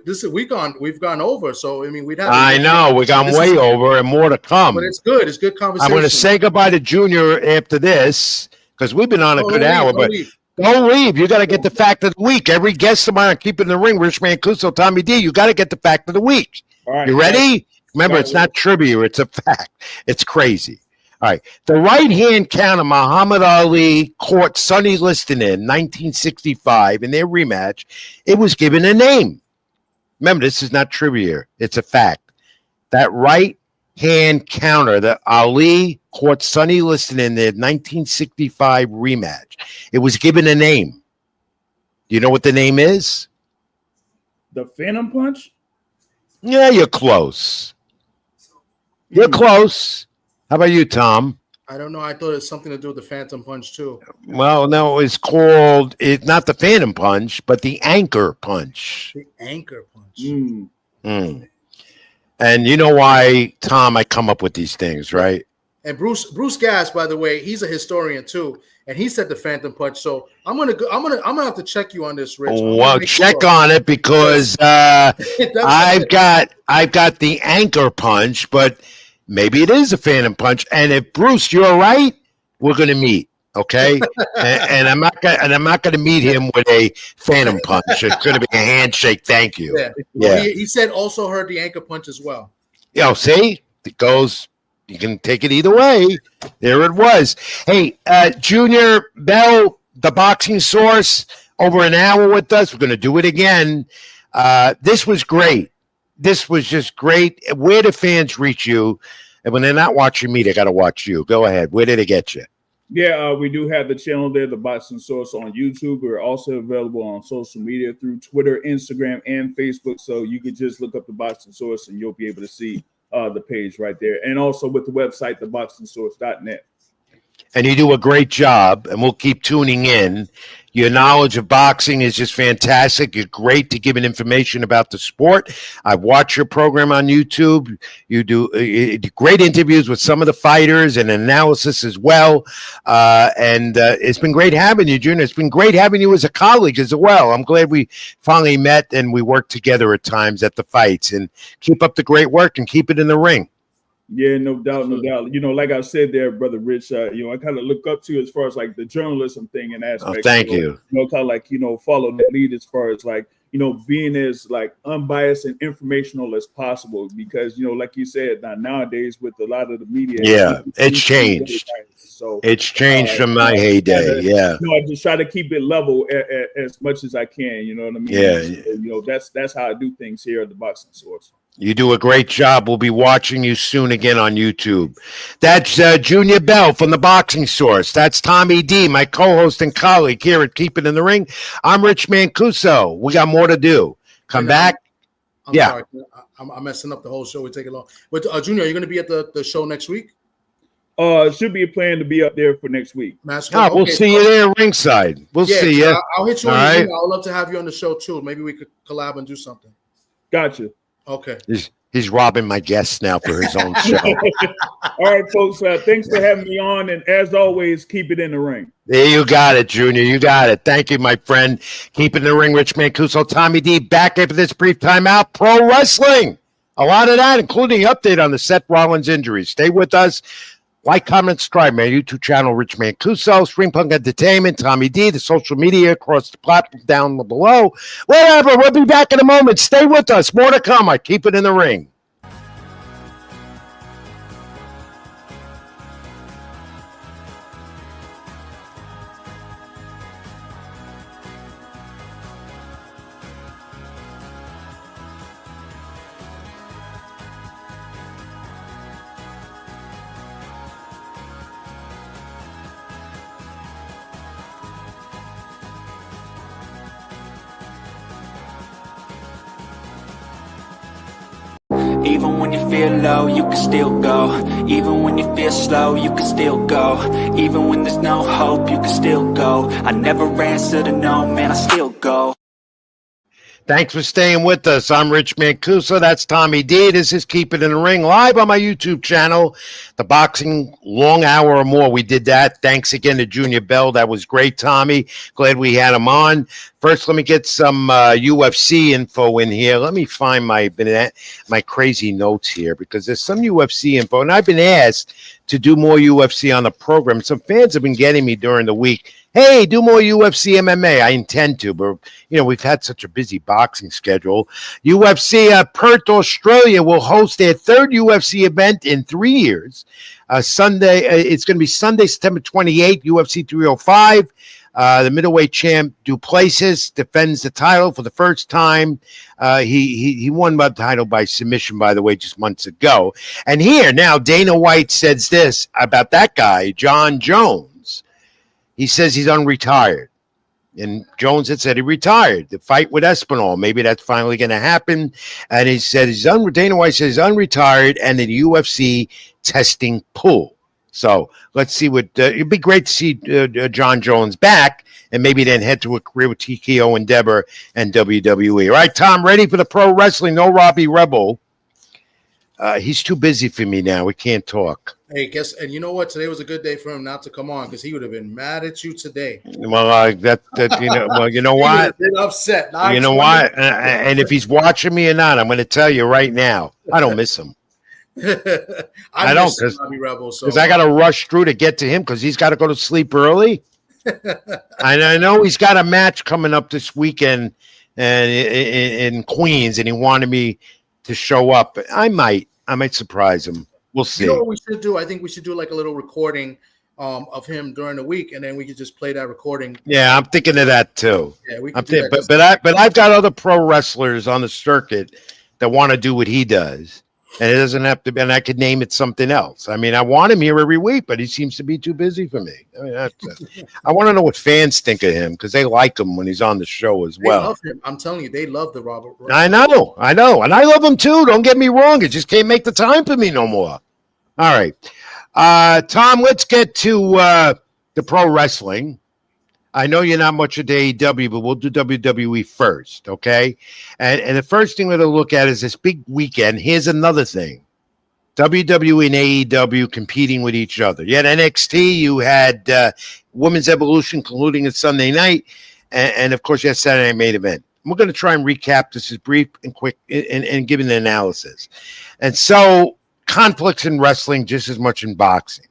This is we've gone over. So we'd have. I know we've gone way over, and more to come. But it's good. It's good conversation. I'm going to say goodbye to Junior after this because we've been on a good hour. But don't leave. You got to get the fact of the week. Every guest of mine on Keeping the Ring, Rich Mancuso, Tommy D. You got to get the fact of the week. All right. You ready? Remember, it's not trivia. It's a fact. It's crazy. All right. The right-hand counter, Muhammad Ali caught Sonny Liston in 1965 in their rematch. It was given a name. Remember, this is not trivia. It's a fact. That right-hand counter that Ali caught Sonny Liston in their 1965 rematch. It was given a name. Do you know what the name is? The Phantom Punch? Yeah, you're close. You're close. How about you, Tom? I don't know. I thought it was something to do with the Phantom Punch too. Well, no, it's called not the Phantom Punch, but the Anchor Punch. The Anchor Punch. And you know why, Tom, I come up with these things, right? And Bruce Gass, by the way, he's a historian too, and he said the Phantom Punch. So I'm gonna have to check you on this, Rich. Well, check on it because I've got the Anchor Punch, but maybe it is a Phantom Punch. And if Bruce, you're right, we're gonna meet. Okay, and I'm not gonna meet him with a Phantom Punch. It's gonna be a handshake. Thank you. Yeah. Well, he said also heard the Anchor Punch as well. See, it goes. You can take it either way. There it was. Hey, Junior Bell, the Boxing Source, over an hour with us. We're going to do it again. This was great. This was just great. Where do fans reach you? And when they're not watching me, they got to watch you. Go ahead. Where did they get you? Yeah, we do have the channel there, the Boxing Source, on YouTube. We're also available on social media through Twitter, Instagram, and Facebook. So you can just look up the Boxing Source and you'll be able to see the page right there. And also with the website, theboxingsource.net. And you do a great job, and we'll keep tuning in. Your knowledge of boxing is just fantastic. You're great to giving information about the sport. I've watched your program on YouTube. You do great interviews with some of the fighters and analysis as well. And it's been great having you, Junior. It's been great having you as a colleague as well. I'm glad we finally met and we worked together at times at the fights. And keep up the great work and keep it in the ring. Yeah, no doubt, no doubt. You know, like I said there, Brother Rich, I kind of look up to you as far as like the journalism thing and aspect. Oh, thank you. Kind of like, follow that lead as far as like, being as like unbiased and informational as possible because, like you said, nowadays with a lot of the media. Yeah, it's changed. So it's changed from my heyday. Yeah. I just try to keep it level as much as I can. You know what I mean? Yeah. That's how I do things here at the Boxing Source. You do a great job. We'll be watching you soon again on YouTube. That's Junior Bell from the Boxing Source. That's Tommy D, my co-host and colleague here at Keep It in the Ring. I'm Rich Mancuso. We got more to do. Come back. I'm sorry. I'm messing up the whole show. We take it long. But Junior, are you going to be at the show next week? Should be a plan to be up there for next week. We'll see you there ringside. We'll see you. I'll hit you on the email. I'd love to have you on the show too. Maybe we could collab and do something. Gotcha. Okay. He's robbing my guests now for his own show. All right, folks. Thanks for having me on. And as always, keep it in the ring. There you got it, Junior. You got it. Thank you, my friend. Keep it in the ring, Rich Mancuso. Tommy D back after this brief timeout. Pro wrestling. A lot of that, including an update on the Seth Rollins injury. Stay with us. Like, comment, subscribe, my YouTube channel, Rich Mancuso, Stream Punk Entertainment, Tommy D, the social media across the platform down below. Whatever, we'll be back in a moment. Stay with us. More to come. I keep it in the ring. Even when you feel low, you can still go. Even when you feel slow, you can still go. Even when there's no hope, you can still go. I never answer to no, man, I still go. Thanks for staying with us. I'm Rich Mancuso. That's Tommy D. This is Keep It in the Ring live on my YouTube channel. The Boxing Long Hour or More. We did that. Thanks again to Junior Bell. That was great, Tommy. Glad we had him on. First, let me get some UFC info in here. Let me find my crazy notes here because there's some UFC info. And I've been asked to do more UFC on the program. Some fans have been getting me during the week. Hey, do more UFC MMA. I intend to, but, we've had such a busy boxing schedule. UFC Perth, Australia will host their third UFC event in 3 years. Sunday, it's going to be Sunday, September 28th, UFC 305. The middleweight champ Duplessis defends the title for the first time. He won the title by submission, by the way, just months ago. And here now, Dana White says this about that guy, John Jones. He says he's unretired. And Jones had said he retired. The fight with Espinal, maybe that's finally going to happen. And he said Dana White says he's unretired and the UFC testing pool. So let's see what it'd be great to see John Jones back, and maybe then head to a career with TKO Endeavor and WWE. All right, Tom, ready for the pro wrestling? No Robbie Rebel. He's too busy for me now. We can't talk. Hey, and you know what? Today was a good day for him not to come on because he would have been mad at you today. Well, you know what? Been upset. You know what? And if he's watching me or not, I'm going to tell you right now, I don't miss him. I don't, because I got to rush through to get to him because he's got to go to sleep early. And I know he's got a match coming up this weekend in Queens, and he wanted me to show up. I might surprise him. We'll see. You know what we should do? I think we should do like a little recording of him during the week, and then we could just play that recording. Yeah, I'm thinking of that too. Yeah, we could do that. But I've got other pro wrestlers on the circuit that want to do what he does, and it doesn't have to be. And I could name it something else. I mean, I want him here every week, but he seems to be too busy for me. I mean, I want to know what fans think of him because they like him when he's on the show as well. They love him. I'm telling you, they love the Robert. I know, and I love him too. Don't get me wrong; it just can't make the time for me no more. All right, Tom, let's get to the pro wrestling. I know you're not much of AEW, but we'll do WWE first, okay? And the first thing we're going to look at is this big weekend. Here's another thing. WWE and AEW competing with each other. You had NXT, you had Women's Evolution concluding it Sunday night, and of course, you had Saturday Night Main Event. We're going to try and recap this as brief and quick and give an analysis. And so, conflicts in wrestling just as much in boxing.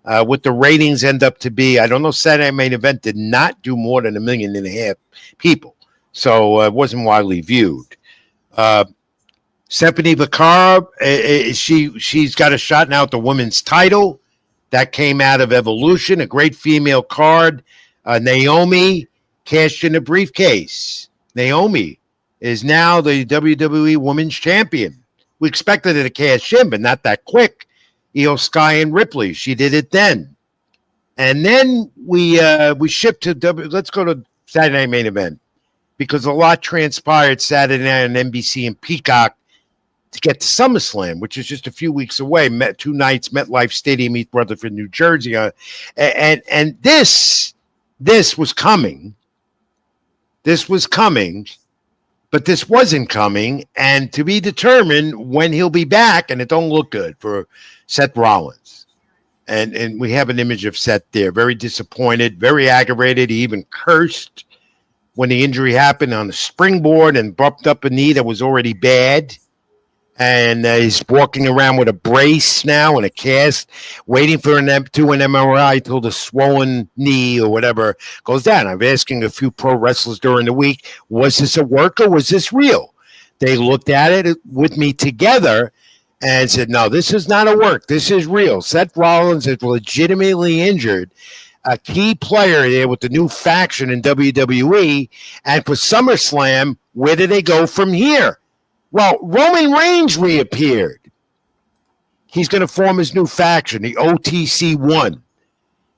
What the ratings end up to be, I don't know. Saturday Night Main Event did not do more than 1.5 million people, so it wasn't widely viewed. Stephanie Vaccaro, she's got a shot now at the women's title. That came out of Evolution, a great female card. Naomi cashed in a briefcase. Naomi is now the WWE Women's Champion. We expected her to cash in, but not that quick. Io Sky and Ripley, she did it then. And then we shipped to let's go to Saturday Night Main Event because a lot transpired Saturday night on NBC and Peacock to get to SummerSlam, which is just a few weeks away. 2 nights, MetLife Stadium, East Rutherford, New Jersey. And this was coming. This was coming. But this wasn't coming, and to be determined when he'll be back, and it don't look good for Seth Rollins. And we have an image of Seth there, very disappointed, very aggravated. He even cursed when the injury happened on the springboard and bumped up a knee that was already bad. And he's walking around with a brace now and a cast, waiting for an MRI till the swollen knee or whatever goes down. I'm asking a few pro wrestlers during the week, was this a work or was this real? They looked at it with me together and said, no, this is not a work. This is real. Seth Rollins is legitimately injured. A key player there with the new faction in WWE. And for SummerSlam, where do they go from here? Well, Roman Reigns reappeared. He's going to form his new faction, the OTC1.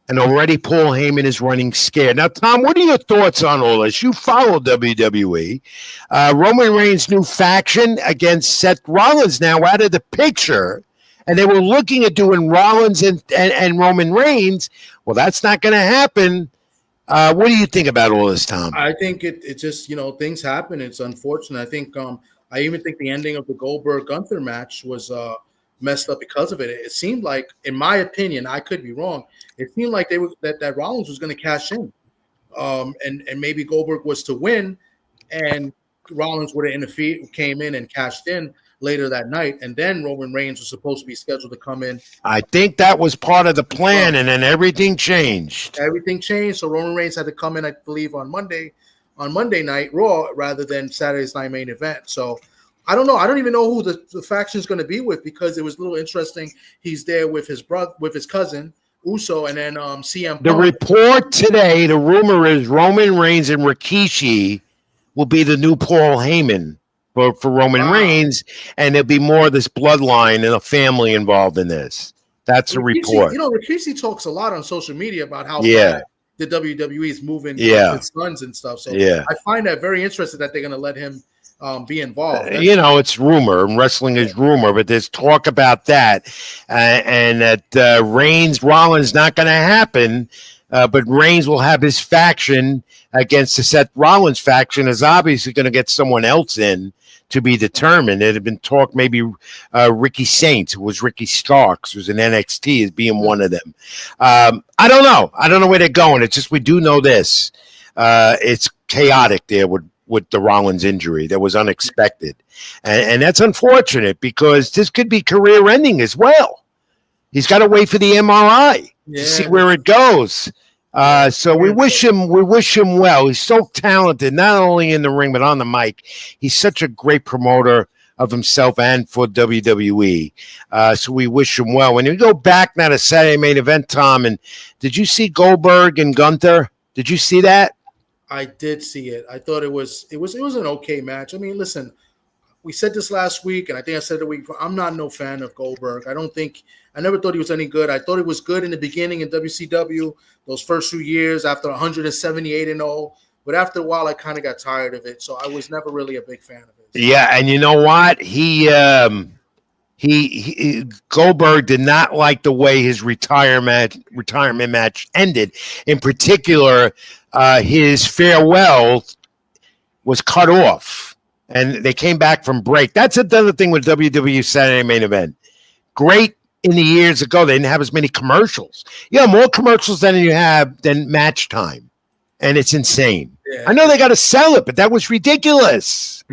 And already Paul Heyman is running scared. Now, Tom, what are your thoughts on all this? You follow WWE. Roman Reigns' new faction against Seth Rollins now out of the picture. And they were looking at doing Rollins and Roman Reigns. Well, that's not going to happen. What do you think about all this, Tom? I think it just, things happen. It's unfortunate. I think I even think the ending of the Goldberg-Gunther match was messed up because of it. It seemed like, in my opinion, I could be wrong, it seemed like that Rollins was going to cash in. And maybe Goldberg was to win, and Rollins would have came in and cashed in later that night, and then Roman Reigns was supposed to be scheduled to come in. I think that was part of the plan, and then everything changed. Everything changed, so Roman Reigns had to come in, I believe, on Monday Night Raw rather than Saturday's Night Main Event. So I don't know. I don't even know who the faction is going to be with, because it was a little interesting. He's there with his brother, with his cousin Uso, and then CM Punk. The report today, the rumor is Roman Reigns and Rikishi will be the new Paul Heyman for Roman Reigns, and there'll be more of this bloodline and a family involved in this. That's a report. Rikishi talks a lot on social media about how bad the WWE is moving his sons and stuff. So I find that very interesting that they're going to let him be involved. It's rumor, and wrestling is rumor, but there's talk about that, and that Rollins not going to happen, but Reigns will have his faction against the Seth Rollins faction is obviously going to get someone else in to be determined. It had been talk maybe Ricky Saints, who was Ricky Starks, who's in NXT, as being one of them. I don't know. I don't know where they're going. It's just we do know this. It's chaotic there with the Rollins injury that was unexpected. And that's unfortunate because this could be career ending as well. He's got to wait for the MRI to see where it goes. So we wish him well. He's so talented, not only in the ring, but on the mic. He's such a great promoter of himself and for WWE. So we wish him well. When you go back now to Saturday Main Event, Tom, and did you see Goldberg and Gunther? Did you see that? I did see it. I thought it was an okay match. I mean, listen, we said this last week, and I think I said it the week before. I'm not no fan of Goldberg. I never thought he was any good. I thought he was good in the beginning in WCW, those first few years after 178-0. But after a while, I kind of got tired of it. So I was never really a big fan of it. Yeah, and you know what? He Goldberg did not like the way his retirement match ended. In particular, his farewell was cut off, and they came back from break. That's another thing with WWE Saturday Main Event. Great in the years ago, they didn't have as many commercials. More commercials than match time, and it's insane. Yeah. I know they got to sell it, but that was ridiculous.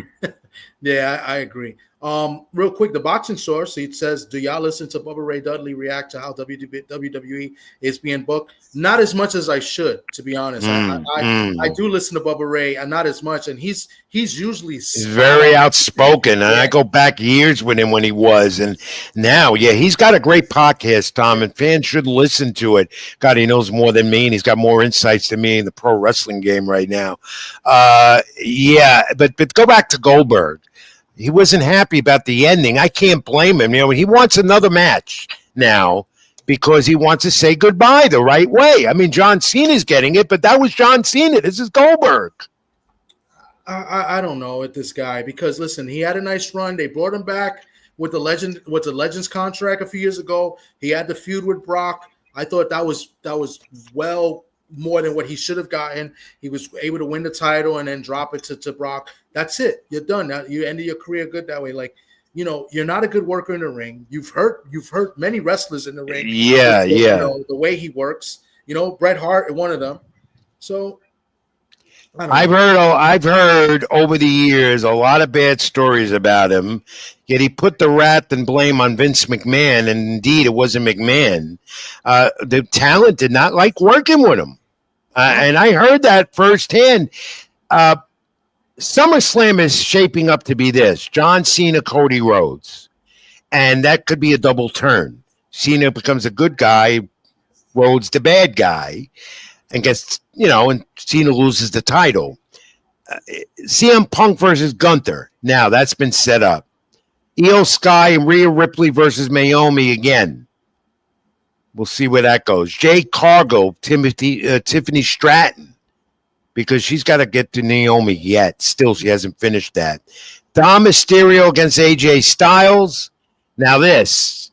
Yeah, I agree. Real quick, the Boxing Source, it says, do y'all listen to Bubba Ray Dudley react to how WWE is being booked? Not as much as I should, to be honest. I do listen to Bubba Ray, and not as much. And he's usually very outspoken. And I go back years with him when he was. And now, he's got a great podcast, Tom, and fans should listen to it. God, he knows more than me, and he's got more insights than me in the pro wrestling game right now. But go back to Goldberg. He wasn't happy about the ending. I can't blame him. He wants another match now because he wants to say goodbye the right way. I mean, John Cena's getting it, but that was John Cena. This is Goldberg. I don't know with this guy because, listen, he had a nice run. They brought him back with the Legends contract a few years ago. He had the feud with Brock. I thought that was well more than what he should have gotten. He was able to win the title and then drop it to Brock. That's it. You're done. Now you ended your career good that way. Like, you're not a good worker in the ring. You've hurt many wrestlers in the ring. Yeah. The way he works. Bret Hart, one of them. So I've heard over the years a lot of bad stories about him. Yet he put the wrath and blame on Vince McMahon, and indeed it wasn't McMahon. The talent did not like working with him. And I heard that firsthand. SummerSlam is shaping up to be this: John Cena, Cody Rhodes. And that could be a double turn. Cena becomes a good guy, Rhodes the bad guy, and gets, and Cena loses the title. CM Punk versus Gunther. Now that's been set up. Io Sky and Rhea Ripley versus Naomi again. We'll see where that goes. Jade Cargill, Tiffany Stratton, because she's got to get to Naomi yet. Still, she hasn't finished that. Dom Mysterio against AJ Styles. Now this,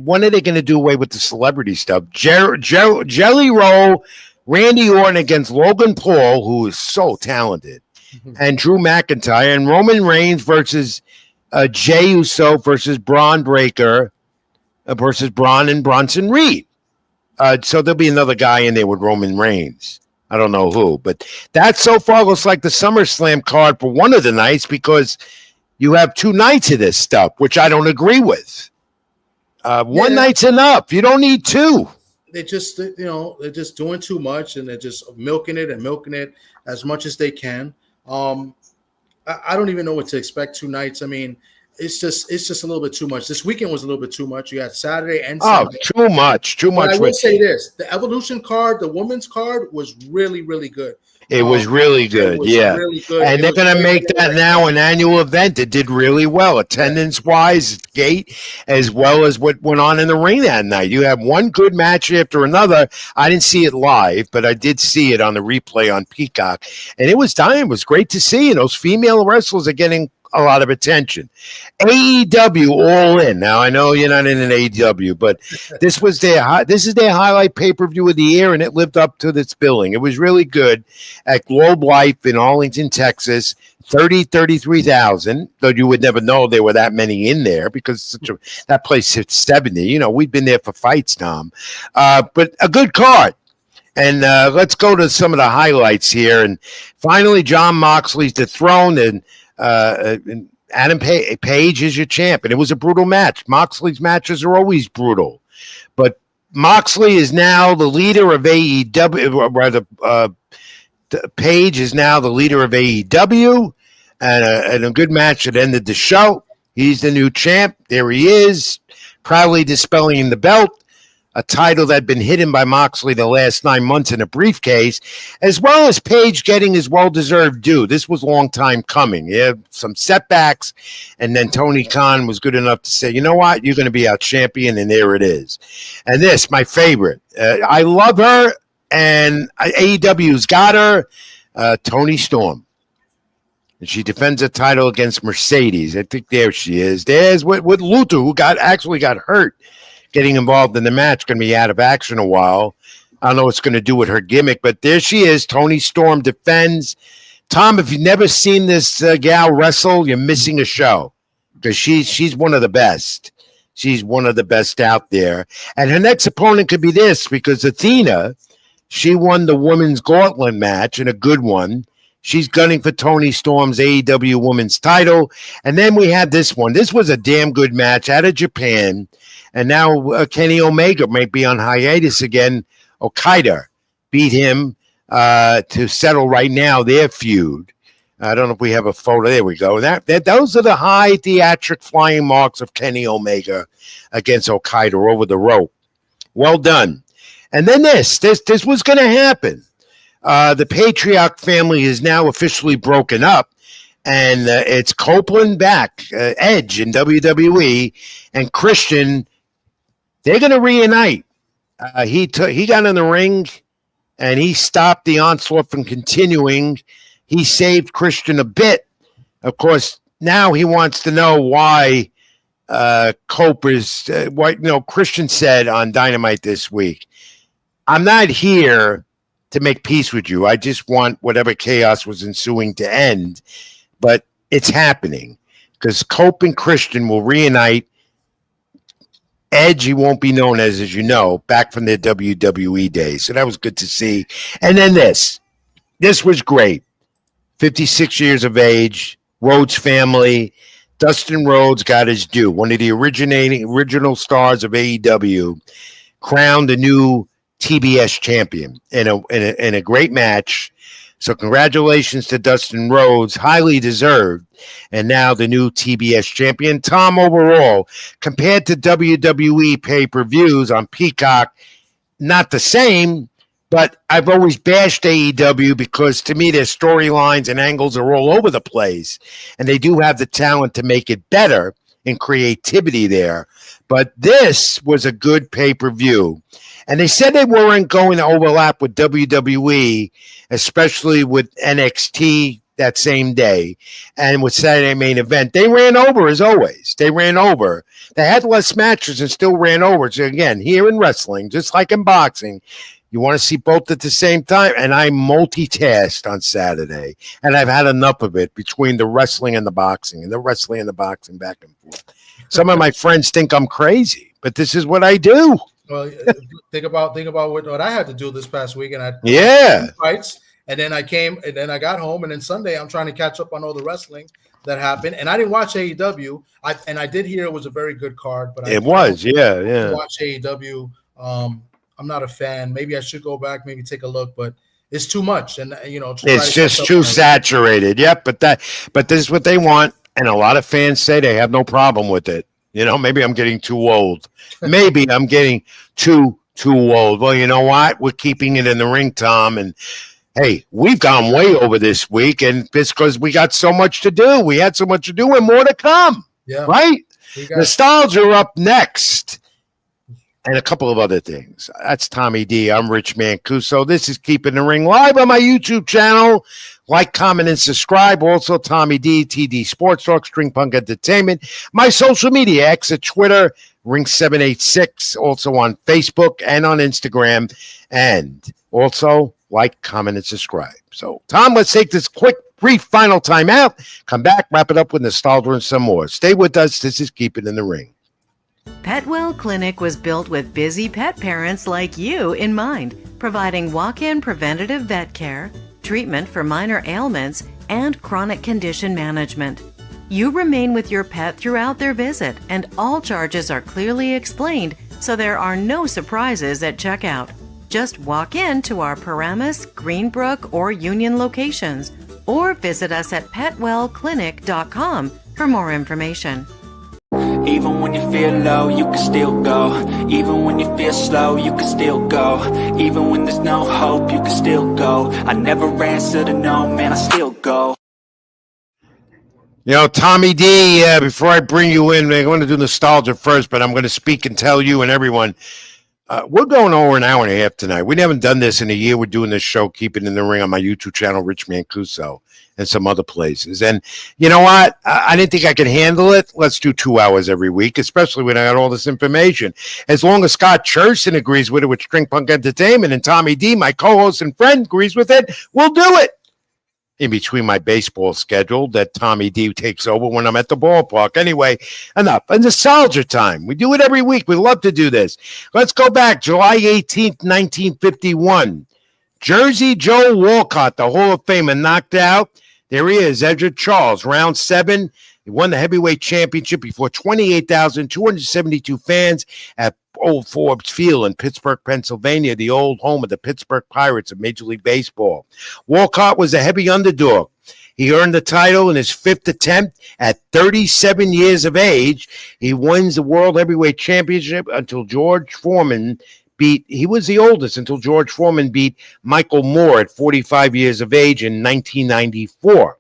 when are they going to do away with the celebrity stuff? Jelly Roll, Randy Orton against Logan Paul, who is so talented, and Drew McIntyre, and Roman Reigns versus Jey Uso versus Braun Breaker versus Braun and Bronson Reed. So there'll be another guy in there with Roman Reigns. I don't know who, but that so far looks like the SummerSlam card for one of the nights because you have 2 nights of this stuff, which I don't agree with. One night's enough. You don't need 2. They're just doing too much, and they're just milking it as much as they can. I don't even know what to expect 2 nights. I mean, it's just a little bit too much. This weekend was a little bit too much. You had Saturday and Oh, Sunday. too much. But I will say this: the Evolution card, the women's card, was really, really good. It was really good, it was yeah. really good. And they're going to make that now an annual event. It did really well, attendance-wise, gate, as well as what went on in the ring that night. You have one good match after another. I didn't see it live, but I did see it on the replay on Peacock, and it was dying. It was great to see, and those female wrestlers are getting a lot of attention. AEW All In. Now I know you're not in an AEW, but this is their highlight pay-per-view of the year, and it lived up to this billing. It was really good at Globe Life in Arlington, Texas. 33,000. Though you would never know there were that many in there because that place hits 70. You know, we've been there for fights, Tom. But a good card. And let's go to some of the highlights here. And finally, Jon Moxley's dethroned, and Adam Page is your champ, and it was a brutal match. Moxley's matches are always brutal, but Moxley is now the leader of AEW. Rather, Page is now the leader of AEW, and a good match that ended the show. He's the new champ. There he is, proudly dispelling the belt. A title that had been hidden by Moxley the last 9 months in a briefcase, as well as Page getting his well-deserved due. This was a long time coming. Yeah, some setbacks, and then Tony Khan was good enough to say, you know what, you're going to be our champion, and there it is. And this, my favorite. I love her, and AEW's got her, Toni Storm. And she defends the title against Mercedes. I think there she is. There's with Luther, who actually got hurt. Getting involved in the match, going to be out of action a while. I don't know what's going to do with her gimmick, but there she is. Toni Storm defends. Tom, if you've never seen this gal wrestle, you're missing a show because she's one of the best. She's one of the best out there. And her next opponent could be this because Athena, she won the women's gauntlet match and a good one. She's gunning for Toni Storm's AEW women's title. And then we had this one. This was a damn good match out of Japan. And now Kenny Omega might be on hiatus again. Okada beat him to settle right now their feud. I don't know if we have a photo. There we go. Those are the high theatric flying marks of Kenny Omega against Okada over the rope. Well done. And then this was going to happen. The Patriarch family is now officially broken up. And it's Copeland back, Edge in WWE, and Christian. They're going to reunite. He got in the ring, and he stopped the onslaught from continuing. He saved Christian a bit. Of course, now he wants to know why Christian said on Dynamite this week, I'm not here to make peace with you. I just want whatever chaos was ensuing to end. But it's happening because Cope and Christian will reunite. Edge, he won't be known as you know, back from their WWE days. So that was good to see. And then this was great. 56 years of age, Rhodes family. Dustin Rhodes got his due. One of the original stars of AEW, crowned a new TBS champion in a great match. So congratulations to Dustin Rhodes, highly deserved, and now the new TBS champion. Tom, overall, compared to WWE pay-per-views on Peacock, not the same, but I've always bashed AEW because to me their storylines and angles are all over the place, and they do have the talent to make it better and creativity there. But this was a good pay-per-view. And they said they weren't going to overlap with WWE, especially with NXT that same day and with Saturday Main Event. They ran over as always. They ran over. They had less matches and still ran over. So again, here in wrestling, just like in boxing, you want to see both at the same time. And I multitasked on Saturday. And I've had enough of it between the wrestling and the boxing and the wrestling and the boxing back and forth. Some of my friends think I'm crazy, but this is what I do. Well, think about what I had to do this past week, and I fights, and then I got home, and then Sunday I'm trying to catch up on all the wrestling that happened, and I didn't watch AEW. I did hear it was a very good card, but it was, yeah. Watch AEW. I'm not a fan. Maybe I should go back, maybe take a look, but it's too much, and it's just too saturated. Yep, but this is what they want. And a lot of fans say they have no problem with it. You know, maybe I'm getting too old. Maybe I'm getting too old. Well, you know what? We're keeping it in the ring, Tom. And hey, we've gone way over this week, and it's because we got so much to do. We had so much to do and more to come. Yeah. Right? Nostalgia up next. And a couple of other things. That's Tommy D. I'm Rich Mancuso. This is Keeping the Ring live on my YouTube channel. Like, comment, and subscribe. Also, Tommy D, TD Sports Talk, String Punk Entertainment. My social media, X at Twitter, Ring786. Also on Facebook and on Instagram. And also, like, comment, and subscribe. So, Tom, let's take this quick, brief final time out. Come back, wrap it up with nostalgia and some more. Stay with us. This is Keeping in the Ring. Petwell Clinic was built with busy pet parents like you in mind, providing walk-in preventative vet care, treatment for minor ailments, and chronic condition management. You remain with your pet throughout their visit, and all charges are clearly explained, so there are no surprises at checkout. Just walk in to our Paramus, Greenbrook, or Union locations, or visit us at petwellclinic.com for more information. Even when you feel low, you can still go. Even when you feel slow, you can still go. Even when there's no hope, you can still go. I never answer to no, man, I still go. You know, Tommy D, before I bring you in, I'm going to do nostalgia first, but I'm going to speak and tell you and everyone, we're going over an hour and a half tonight. We haven't done this in a year. We're doing this show, Keeping in the Ring, on my YouTube channel, Rich Mancuso, and some other places. And you know what? I didn't think I could handle it. Let's do 2 hours every week, especially when I got all this information. As long as Scott Cherson agrees with it with String Punk Entertainment, and Tommy D, my co-host and friend, agrees with it, we'll do it. In between my baseball schedule that Tommy D takes over when I'm at the ballpark. Anyway, enough. And nostalgia time. We do it every week. We love to do this. Let's go back. July 18th, 1951. Jersey Joe Walcott, the Hall of Famer, knocked out. There he is, Edgar Charles, round 7. He won the heavyweight championship before 28,272 fans at Old Forbes Field in Pittsburgh, Pennsylvania, the old home of the Pittsburgh Pirates of Major League Baseball. Walcott was a heavy underdog. He earned the title in his 5th attempt at 37 years of age. He wins the World Heavyweight Championship until George Foreman he was the oldest until George Foreman beat Michael Moore at 45 years of age in 1994.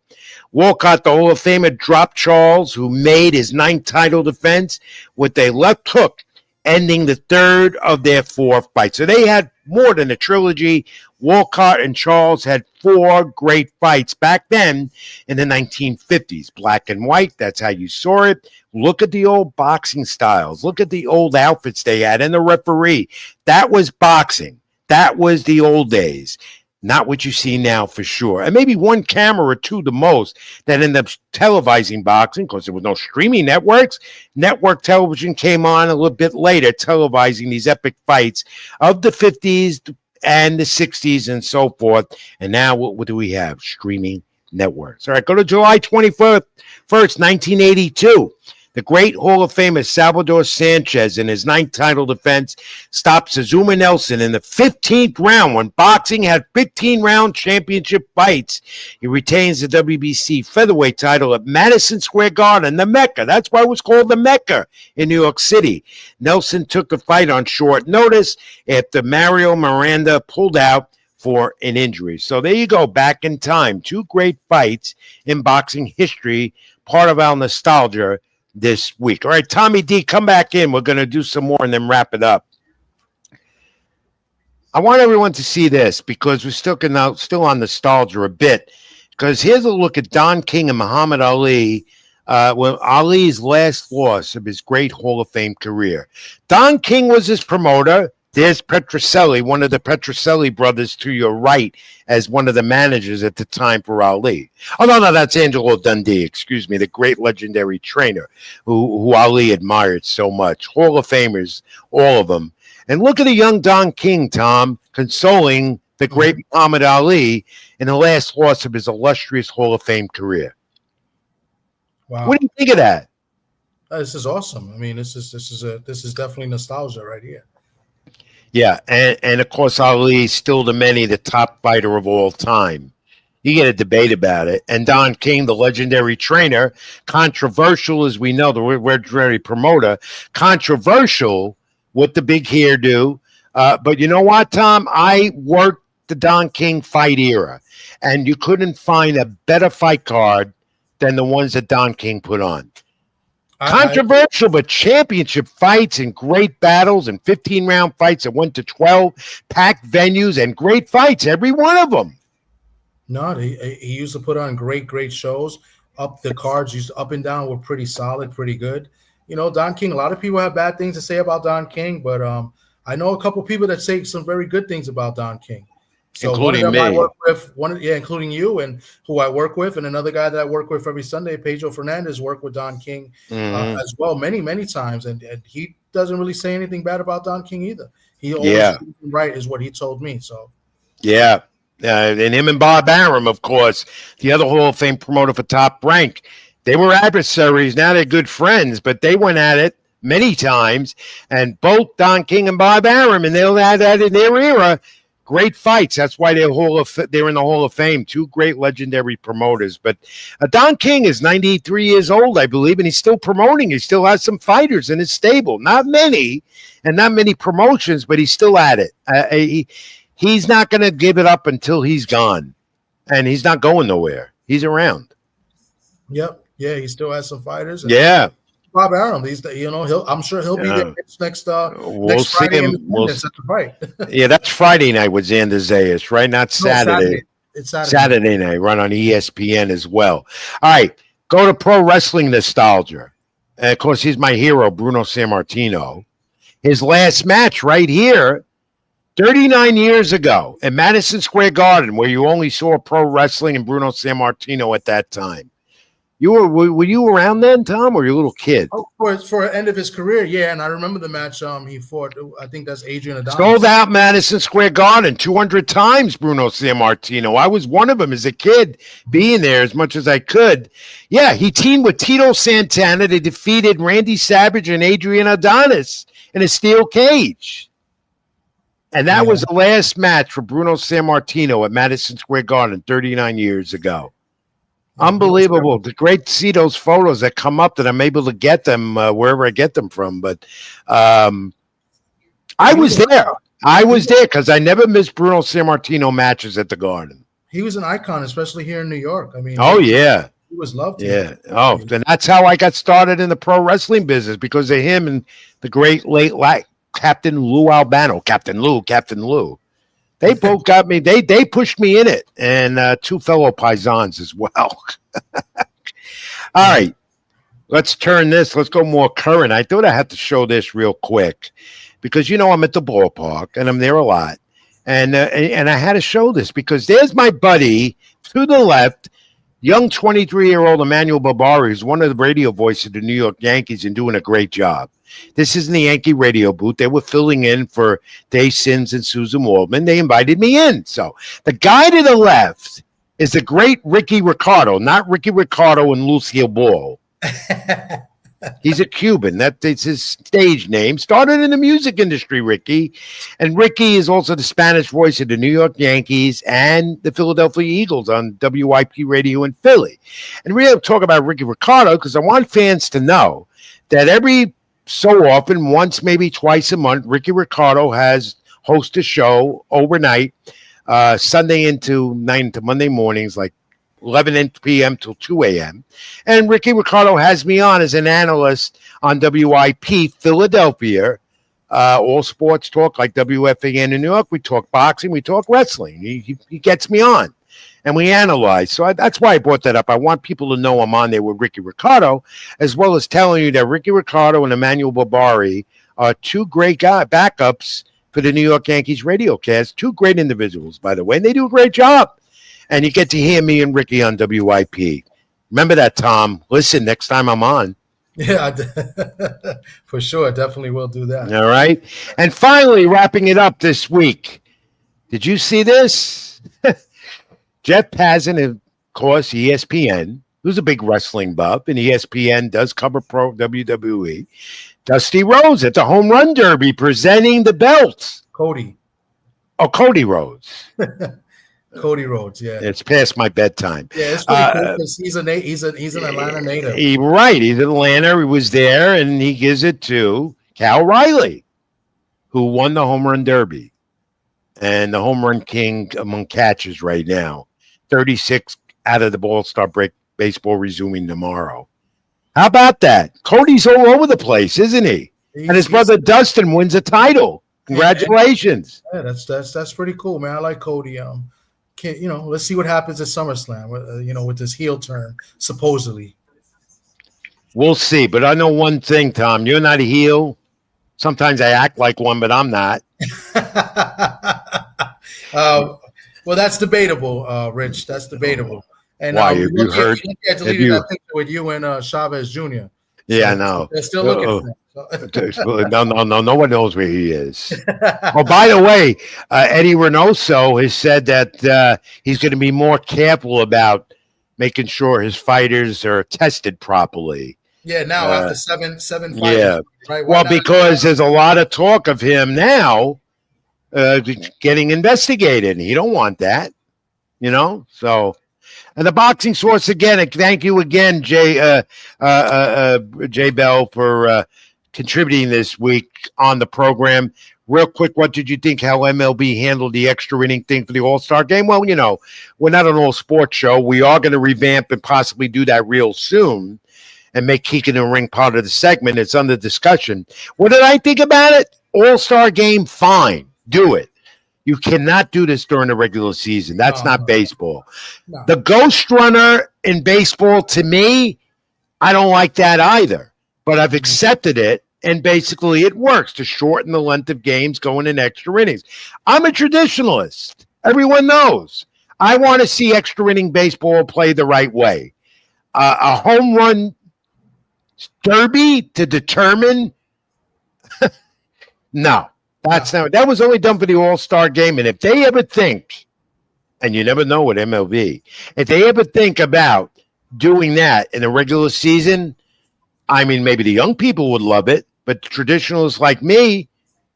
Walcott, the Hall of Famer, dropped Charles, who made his 9th title defense with a left hook, ending the 3rd of their 4 fights. So they had more than a trilogy. Walcott and Charles had 4 great fights back then in the 1950s. Black and white, that's how you saw it. Look at the old boxing styles. Look at the old outfits they had and the referee. That was boxing. That was the old days. Not what you see now for sure. And maybe one camera or two the most that ended up televising boxing because there was no streaming networks. Network television came on a little bit later, televising these epic fights of the 50s and the 60s and so forth. And now what do we have? Streaming networks. All right, go to July 21st, 1982. The great Hall of Famer Salvador Sanchez, in his 9th title defense, stopped Azuma Nelson in the 15th round when boxing had 15-round championship fights. He retains the WBC featherweight title at Madison Square Garden, the Mecca. That's why it was called the Mecca in New York City. Nelson took the fight on short notice after Mario Miranda pulled out for an injury. So there you go, back in time. 2 great fights in boxing history, part of our nostalgia this week. All right, Tommy D, come back in. We're going to do some more and then wrap it up. I want everyone to see this because we're still on nostalgia a bit. Because here's a look at Don King and Muhammad Ali, Ali's last loss of his great Hall of Fame career. Don King was his promoter. There's Petrocelli, one of the Petrocelli brothers to your right, as one of the managers at the time for Ali. Oh, no, that's Angelo Dundee, excuse me, the great legendary trainer who Ali admired so much. Hall of Famers, all of them. And look at the young Don King, Tom, consoling the great Muhammad Ali in the last loss of his illustrious Hall of Fame career. Wow. What do you think of that? This is awesome. I mean, this is definitely nostalgia right here. Yeah, and of course, Ali is still to many the top fighter of all time. You get a debate about it. And Don King, the legendary trainer, controversial as we know, the legendary promoter, controversial with the big hairdo. But you know what, Tom? I worked the Don King fight era, and you couldn't find a better fight card than the ones that Don King put on. Controversial, but championship fights and great battles and 15-round fights that went to 12, packed venues and great fights, every one of them. No, he used to put on great shows. Up the cards, used to, up and down, were pretty solid, pretty good. You know, Don King, a lot of people have bad things to say about Don King, but I know a couple people that say some very good things about Don King. So including one of them me. I work with, including you, and who I work with, and another guy that I work with every Sunday, Pedro Fernandez, worked with Don King as well many times, and he doesn't really say anything bad about Don King either. He always right is what he told me. So yeah. And him and Bob Arum, of course, the other Hall of Fame promoter for Top Rank, they were adversaries. Now they're good friends, but they went at it many times. And both Don King and Bob Arum, and they'll add that in their era, great fights. That's why they're in the Hall of Fame. Two great legendary promoters. But Don King is 93 years old, I believe, and he's still promoting. He still has some fighters in his stable. Not many, and not many promotions, but he's still at it. He's not going to give it up until he's gone, and he's not going nowhere. He's around. Yep. Yeah, he still has some fighters. Yeah. Bob Arum, I'm sure he'll be there next Friday in the fight. Yeah, that's Friday night with Xander Zayas, right? Not Saturday. It's Saturday night, run on ESPN as well. All right, go to Pro Wrestling Nostalgia. And of course, he's my hero, Bruno Sammartino. His last match right here, 39 years ago at Madison Square Garden, where you only saw pro wrestling and Bruno Sammartino at that time. Were you around then, Tom, or were you a little kid? Oh, for the end of his career, yeah. And I remember the match he fought. I think that's Adrian Adonis. Sold out Madison Square Garden 200 times, Bruno Sammartino. I was one of them as a kid, being there as much as I could. Yeah, he teamed with Tito Santana. They defeated Randy Savage and Adrian Adonis in a steel cage. And that was the last match for Bruno Sammartino at Madison Square Garden 39 years ago. Unbelievable. It's great to see those photos that come up that I'm able to get them wherever I get them from. But I was there. I was there because I never missed Bruno Sammartino matches at the Garden. He was an icon, especially here in New York. I mean, he was loved. Yeah. Oh, and that's how I got started in the pro wrestling business, because of him and the great late Captain Lou Albano. Captain Lou. They both got me. They pushed me in it, and two fellow paisans as well. All right, let's turn this. Let's go more current. I thought I had to show this real quick because I'm at the ballpark and I'm there a lot, and I had to show this because there's my buddy to the left, young 23-year-old Emmanuel Barbari, who's one of the radio voices of the New York Yankees and doing a great job. This is in the Yankee radio booth. They were filling in for Dave Sims and Susan Waldman. They invited me in. So the guy to the left is the great Ricky Ricardo, not Ricky Ricardo and Lucille Ball. He's a Cuban. That's his stage name. Started in the music industry, Ricky. And Ricky is also the Spanish voice of the New York Yankees and the Philadelphia Eagles on WIP radio in Philly. And we're going to talk about Ricky Ricardo because I want fans to know that every so often, once, maybe twice a month, Ricky Ricardo hosts a show overnight, Sunday into Monday mornings, like 11 p.m. till 2 a.m. And Ricky Ricardo has me on as an analyst on WIP Philadelphia, all sports talk like WFAN in New York. We talk boxing, we talk wrestling. He gets me on. And we analyze. So that's why I brought that up. I want people to know I'm on there with Ricky Ricardo, as well as telling you that Ricky Ricardo and Emmanuel Barbari are two great backups for the New York Yankees radio cast. Two great individuals, by the way. And they do a great job. And you get to hear me and Ricky on WIP. Remember that, Tom. Listen, next time I'm on. Yeah, for sure. Definitely will do that. All right. And finally, wrapping it up this week. Did you see this? Jeff Passan, of course, ESPN, who's a big wrestling buff, and ESPN does cover pro WWE. Dusty Rhodes at the Home Run Derby presenting the belts. Cody Rhodes. Cody Rhodes, yeah. It's past my bedtime. Yeah, it's pretty cool because he's an Atlanta native. Right. He's Atlanta. He was there, and he gives it to Cal Riley, who won the home run derby and the home run king among catchers right now. 36 out of the All-Star break. Baseball resuming tomorrow. How about that? Cody's all over the place, isn't he? And his brother Dustin wins a title. Congratulations. Yeah, that's pretty cool, man. I like Cody. Let's see what happens at SummerSlam, with this heel turn, supposedly. We'll see. But I know one thing, Tom. You're not a heel. Sometimes I act like one, but I'm not. Well, that's debatable, Rich. That's debatable. And why? Have you heard? I deleted that picture with you and Chavez Jr. Yeah, I know. They're still looking for him. No one knows where he is. Oh, by the way, Eddie Reynoso has said that he's going to be more careful about making sure his fighters are tested properly. Yeah, now after seven fights. Yeah. Right? Well, because there's a lot of talk of him now getting investigated, and he don't want that, So, and the boxing source again. Thank you again, Jay Bell, for contributing this week on the program. Real quick, what did you think how MLB handled the extra inning thing for the All-Star game? Well, we're not an all-sports show. We are going to revamp and possibly do that real soon and make Kicking in the Ring part of the segment. It's under discussion. What did I think about it? All-Star game, fine. Do it. You cannot do this during the regular season. That's not baseball. No. The ghost runner in baseball, to me, I don't like that either. But I've accepted it, and basically it works to shorten the length of games going in extra innings. I'm a traditionalist. Everyone knows. I want to see extra inning baseball played the right way. A home run derby to determine? No. That was only done for the All-Star game. And if they ever think, and you never know with MLB, if they ever think about doing that in a regular season, I mean, maybe the young people would love it, but traditionalists like me,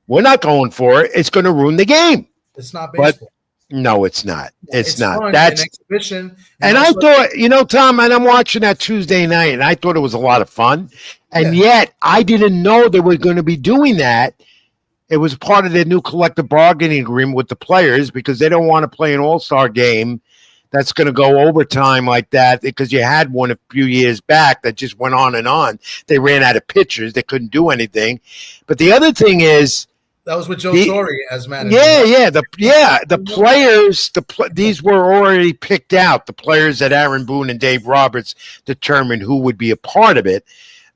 we're not going for it. It's going to ruin the game. It's not baseball. But no, it's not. It's not. Fun, That's an exhibition. And I thought, Tom, and I'm watching that Tuesday night, and I thought it was a lot of fun. And yet I didn't know they were going to be doing that. It was part of their new collective bargaining agreement with the players because they don't want to play an all-star game that's going to go overtime like that because you had one a few years back that just went on and on. They ran out of pitchers. They couldn't do anything. But the other thing is, that was with Joe Torre as manager. The players, these were already picked out. The players that Aaron Boone and Dave Roberts determined who would be a part of it.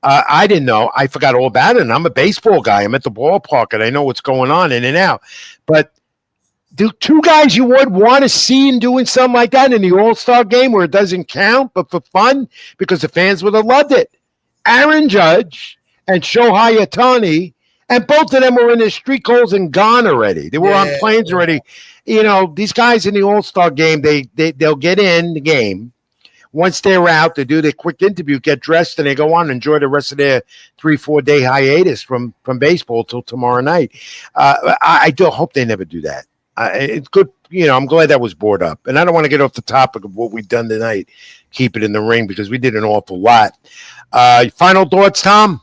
I didn't know. I forgot all about it. And I'm a baseball guy. I'm at the ballpark, and I know what's going on in and out. But do two guys you would want to see in doing something like that in the All-Star game where it doesn't count, but for fun, because the fans would have loved it. Aaron Judge and Shohei Ohtani, and both of them were in their street clothes and gone already. They were on planes already. These guys in the All-Star game, they'll get in the game. Once they're out, they do their quick interview, get dressed, and they go on and enjoy the rest of their 3-4 day hiatus from baseball till tomorrow night. I do hope they never do that. It's good. I'm glad that was brought up. And I don't want to get off the topic of what we've done tonight. Keep it in the ring because we did an awful lot. Final thoughts, Tom?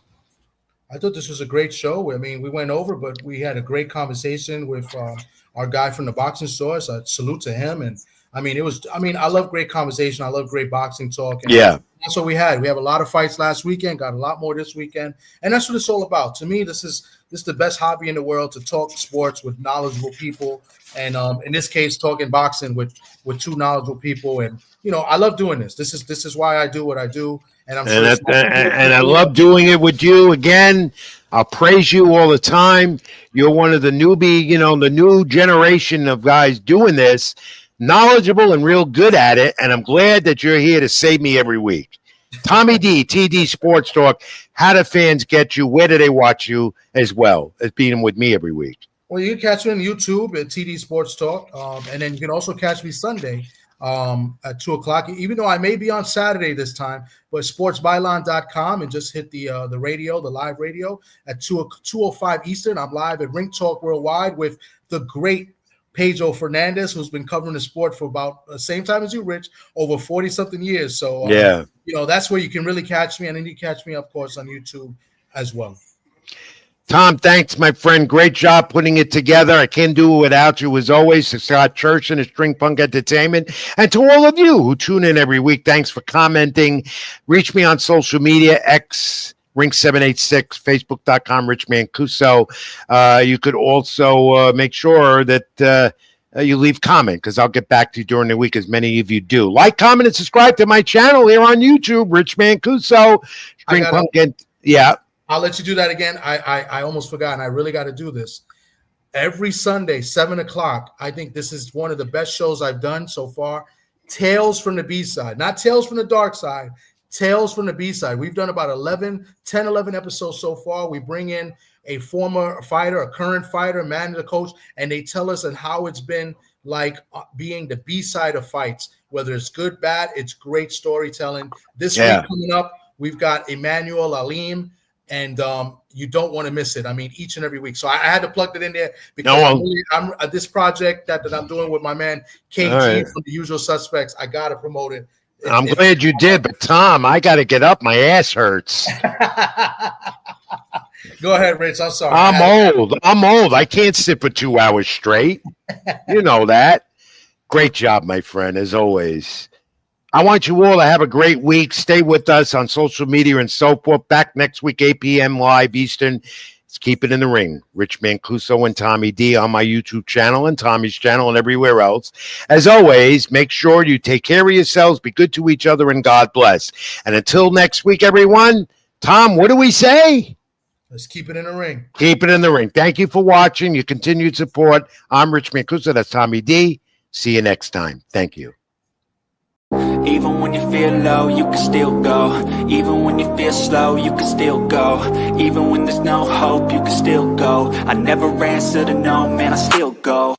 I thought this was a great show. I mean, we went over, but we had a great conversation with our guy from the boxing source. Salute to him. And I love great conversation. I love great boxing talk. And that's what we had. We have a lot of fights last weekend, got a lot more this weekend. And that's what it's all about. To me, this is the best hobby in the world, to talk sports with knowledgeable people. And in this case, talking boxing with two knowledgeable people. And, I love doing this. This is why I do what I do. And I love doing it with you again. I'll praise you all the time. You're one of the the new generation of guys doing this, knowledgeable and real good at it. And I'm glad that you're here to save me every week. Tommy D, TD Sports Talk. How do fans get you? Where do they watch you as well as being with me every week? Well, you can catch me on YouTube at TD Sports Talk. And then you can also catch me Sunday at 2:00, even though I may be on Saturday this time, but sportsbyline.com and just hit the radio, the live radio at 2:05 Eastern. I'm live at Ring Talk Worldwide with the great Pedro Fernandez, who's been covering the sport for about the same time as you, Rich, over 40-something years. So, Yeah. That's where you can really catch me. And then you catch me, of course, on YouTube as well. Tom, thanks, my friend. Great job putting it together. I can't do it without you, as always. To Scott Church and his String Punk Entertainment. And to all of you who tune in every week, thanks for commenting. Reach me on social media, X, Ring786, Facebook.com, Rich Mancuso. You could also make sure that you leave comment, because I'll get back to you during the week, as many of you do. Like, comment, and subscribe to my channel here on YouTube, Rich Mancuso. String Punk. Yeah. I'll let you do that again. I almost forgot, and I really got to do this. Every Sunday, 7 o'clock, I think this is one of the best shows I've done so far. Tales from the B-side. Not Tales from the Dark Side. Tales from the B-side. We've done about 11 episodes so far. We bring in a former fighter, a current fighter, manager, coach, and they tell us and how it's been like being the B-side of fights. Whether it's good, bad, it's great storytelling. This week coming up, we've got Emmanuel Alim, and you don't want to miss it. I mean, each and every week. So I had to plug that in there because I'm this project that I'm doing with my man KG from The Usual Suspects. I got to promote it. I'm glad you did, but Tom, I got to get up. My ass hurts. Go ahead, Rich. I'm sorry. I'm old. I can't sit for 2 hours straight. You know that. Great job, my friend, as always. I want you all to have a great week. Stay with us on social media and so forth. Back next week, 8 p.m. live Eastern. Let's keep it in the ring. Rich Mancuso and Tommy D on my YouTube channel and Tommy's channel and everywhere else. As always, make sure you take care of yourselves, be good to each other, and God bless. And until next week, everyone, Tom, what do we say? Let's keep it in the ring. Keep it in the ring. Thank you for watching, your continued support. I'm Rich Mancuso. That's Tommy D. See you next time. Thank you. Even when you feel low, you can still go. Even when you feel slow, you can still go. Even when there's no hope, you can still go. I never answer to no, man, I still go.